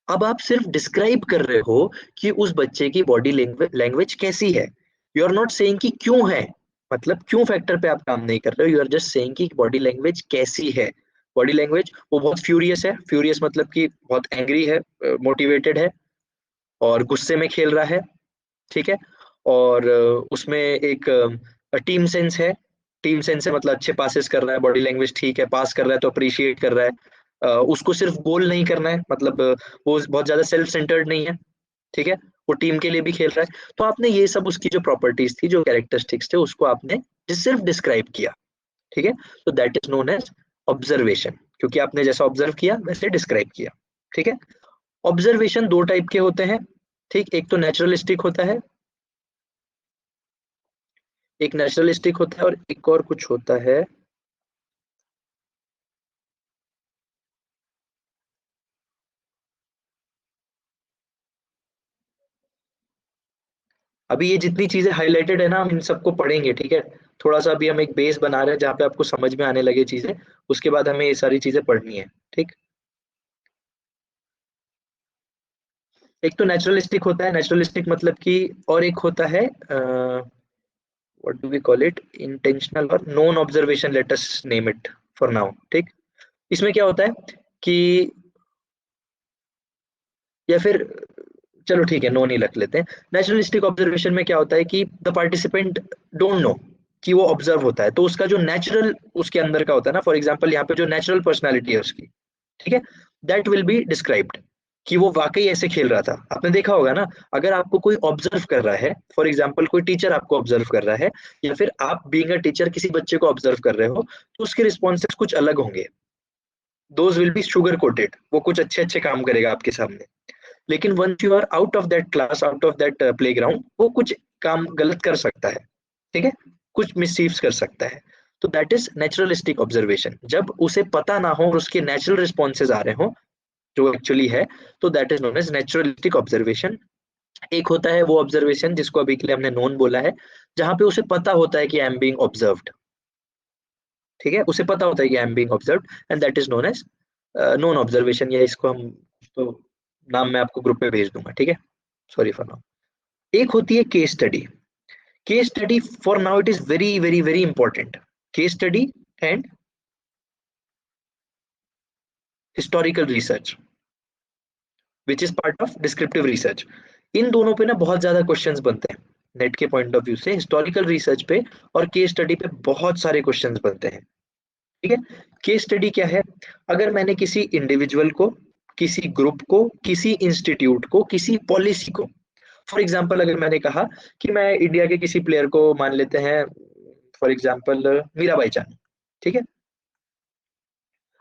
अब आप सिर्फ डिस्क्राइब कर रहे हो कि उस बच्चे की बॉडी लैंग्वेज कैसी है, यू आर नॉट सेइंग कि क्यों है, मतलब क्यों फैक्टर पे आप काम नहीं कर रहे हो, यू आर जस्ट सेइंग कि बॉडी लैंग्वेज कैसी है। बॉडी लैंग्वेज, वो बहुत फ्यूरियस है, फ्यूरियस मतलब कि बहुत एंग्री है, मोटिवेटेड है और गुस्से में खेल रहा है। ठीक है, और उसमें एक टीम सेंस है, टीम सेंस है मतलब अच्छे पासेस कर रहा है, बॉडी लैंग्वेज ठीक है, पास कर रहा है तो अप्रिशिएट कर रहा है, उसको सिर्फ गोल नहीं करना है, मतलब वो बहुत ज्यादा सेल्फ सेंटर्ड नहीं है। ठीक है, वो टीम के लिए भी खेल रहा है। तो आपने ये सब उसकी जो प्रॉपर्टीज थी, जो कैरेक्टरिस्टिक्स थे, उसको आपने सिर्फ डिस्क्राइब किया। ठीक है, तो that is known as observation, क्योंकि आपने जैसा ऑब्जर्व किया वैसे डिस्क्राइब किया। ठीक है, ऑब्जर्वेशन दो टाइप के होते हैं। ठीक, एक तो नेचुरलिस्टिक होता है, एक नेचुरलिस्टिक होता है और एक और कुछ होता है, अभी ये जितनी चीजें हाईलाइटेड है ना हम इन सबको पढ़ेंगे। ठीक है, थोड़ा सा अभी हम एक बेस बना रहे हैं जहाँ पे आपको समझ में आने लगे चीजें, उसके बाद हमें ये सारी चीजें पढ़नी है। ठीक, एक तो नेचुरलिस्टिक होता है, नेचुरलिस्टिक मतलब कि, और एक होता है what do we call it, intentional और non observation, let us name it for now. ठीक, इसमें क्या होता है कि, या फिर चलो ठीक है नॉन ही रख लेते हैं। नेचुरलिस्टिक ऑब्जर्वेशन में क्या होता है कि द पार्टिसिपेंट डोंट नो कि वो ऑब्जर्व होता है, तो उसका जो नेचुरल उसके अंदर का होता है ना, फॉर एग्जांपल यहाँ पे जो नेचुरल पर्सनालिटी है उसकी, ठीक है, दैट विल बी डिस्क्राइब्ड कि वो वाकई ऐसे खेल रहा था। आपने देखा होगा ना, अगर आपको कोई ऑब्जर्व कर रहा है, फॉर एग्जांपल कोई टीचर आपको ऑब्जर्व कर रहा है, या फिर आप बीइंग अ टीचर किसी बच्चे को ऑब्जर्व कर रहे हो, तो उसके रिस्पॉन्सेस कुछ अलग होंगे, those will be sugar coated, वो कुछ अच्छे अच्छे काम करेगा आपके सामने। लेकिन once you are out of that class, out of that playground, वो कुछ काम गलत कर सकता है, ठीक है, कुछ मिसचीव्स कर सकता है, तो दैट इज नेचुरलिस्टिक ऑब्जर्वेशन। जब उसे पता ना हो और उसके नेचुरल रिस्पॉन्सेज आ रहे हो जो एक्चुअली है, तो that is known as naturalistic observation. एक होता है वो ऑब्जर्वेशन जिसको अभी के लिए हमने नोन बोला है, जहां पे उसे पता होता है कि आई एम बीइंग ऑब्जर्व्ड, ठीक है, उसे पता होता है कि I am being observed, and that is known as known observation, या इसको हम तो नाम मैं आपको ग्रुप पे भेज दूंगा, ठीक है, सॉरी फॉर नाउ। एक होती है case study. Case study for now it is very very very important. Case study and historical research which is part of descriptive research. इन दोनों पे ना बहुत ज्यादा क्वेश्चंस बनते हैं नेट के पॉइंट ऑफ व्यू से। हिस्टोरिकल रिसर्च पे और केस स्टडी पे बहुत सारे क्वेश्चंस बनते हैं, ठीक है। केस स्टडी क्या है? अगर मैंने किसी इंडिविजुअल को, किसी ग्रुप को, किसी इंस्टीट्यूट को, किसी पॉलिसी को, फॉर एग्जांपल अगर मैंने कहा कि मैं इंडिया के किसी प्लेयर को मान लेते हैं फॉर एग्जांपल मीराबाई चानू, ठीक है।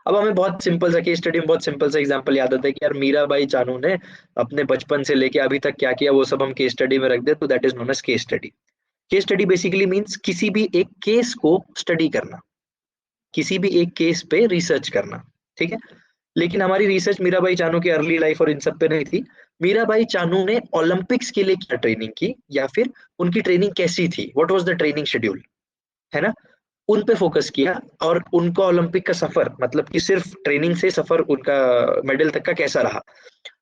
अब हमें बहुत सिंपल सा केस स्टडी में बहुत सिंपल सा एग्जांपल याद आता है कि यार मीराबाई चानू ने अपने बचपन से लेके अभी तक क्या किया, वो सब हम केस स्टडी में रख दे, तो that is known as case study. Case study basically means किसी भी एक केस को स्टडी करना, किसी भी एक केस पे रिसर्च करना, ठीक है। लेकिन हमारी रिसर्च मीराबाई चानू की अर्ली लाइफ और इन सब पे नहीं थी। मीराबाई चानू ने ओलंपिक्स के लिए क्या ट्रेनिंग की, या फिर उनकी ट्रेनिंग कैसी थी, what was the training schedule, है ना, उन पे फोकस किया। और उनका ओलंपिक का सफर, मतलब कि सिर्फ ट्रेनिंग से सफर उनका मेडल तक का कैसा रहा,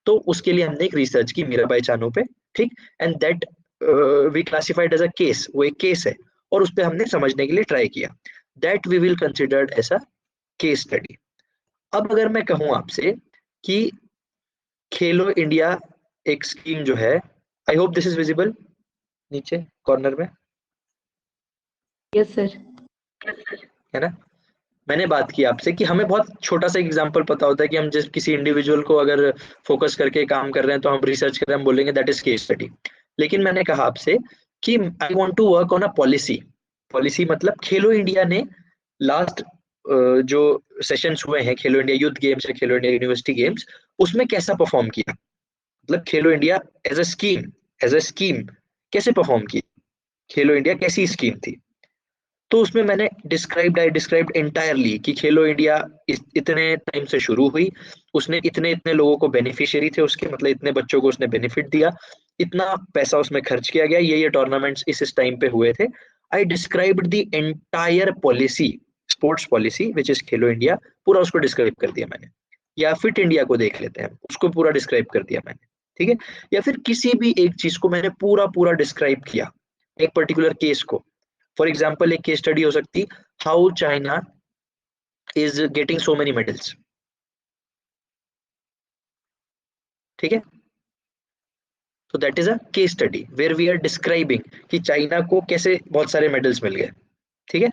तो उसके लिए हमने एक रिसर्च की मीराबाई चानू पे, ठीक। And that we classified as a case, वो एक केस है और उस पे हमने समझने के लिए ट्राई किया, that we will considered as a case study. अब अगर मैं कहूं आपसे कि खेलो इंडिया एक स्कीम जो है, I hope this is visible नीचे कॉर्नर में, यस सर। है ना। मैंने बात की आपसे कि हमें बहुत छोटा सा एग्जांपल पता होता है कि हम जिस किसी इंडिविजुअल को अगर फोकस करके काम कर रहे हैं तो हम रिसर्च कर रहे हैं, हम बोलेंगे दैट इज केस स्टडी। लेकिन मैंने कहा आपसे कि I want to work on a policy. Policy मतलब खेलो इंडिया ने लास्ट जो सेशंस हुए हैं, खेलो इंडिया यूथ गेम्स या खेलो इंडिया यूनिवर्सिटी गेम्स, उसमें कैसा परफॉर्म किया, मतलब Khelo India as a scheme कैसे परफॉर्म की, खेलो इंडिया कैसी स्कीम थी। तो उसमें मैंने डिस्क्राइब्ड एंटायरली कि खेलो इंडिया इतने टाइम से शुरू हुई, उसने इतने इतने लोगों को बेनिफिशियरी थे उसके, मतलब इतने बच्चों को उसने बेनिफिट दिया, इतना पैसा उसमें खर्च किया गया, ये टूर्नामेंट्स इस टाइम पे हुए थे। I described the entire policy, sports policy which is Khelo India, पूरा उसको डिस्क्राइब कर दिया मैंने। या फिट इंडिया को देख लेते हैं, उसको पूरा डिस्क्राइब कर दिया मैंने, ठीक है। या फिर किसी भी एक चीज को मैंने पूरा डिस्क्राइब किया, एक पर्टिकुलर केस को। फॉर एग्जाम्पल एक केस स्टडी हो सकती, how China is getting so many medals, ठीक है। तो that is a case study where we are describing कि चाइना को कैसे बहुत सारे मेडल्स मिल गए, ठीक है।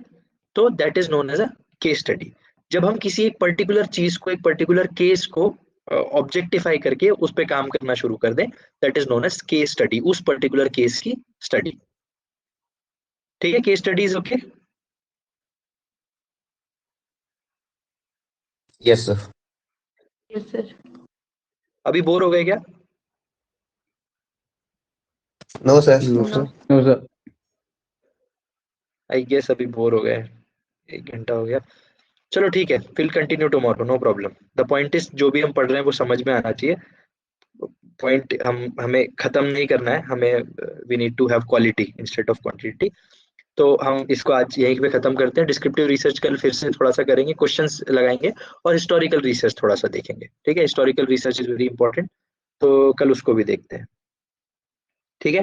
तो that is known as a case study. जब हम किसी एक पर्टिकुलर चीज को, एक पर्टिकुलर केस को ऑब्जेक्टिफाई करके उस पर काम करना शुरू कर दें, that is known as case study, उस पर्टिकुलर केस की स्टडी, ठीक है। Case studies okay. Yes, sir. Yes sir. अभी बोर हो गए क्या? No, sir. No sir. I guess अभी बोर हो गए, 1 घंटा हो गया। चलो ठीक है, will continue tomorrow, no problem. The point is जो भी हम पढ़ रहे हैं वो समझ में आना चाहिए। पॉइंट हमें खत्म नहीं करना है, हमें we need to have quality instead of quantity. तो हम इसको आज यहीं पे खत्म करते हैं। डिस्क्रिप्टिव रिसर्च कल फिर से थोड़ा सा करेंगे, क्वेश्चंस लगाएंगे और हिस्टोरिकल रिसर्च थोड़ा सा देखेंगे, ठीक है। Historical research is very important, तो कल उसको भी देखते हैं, ठीक है।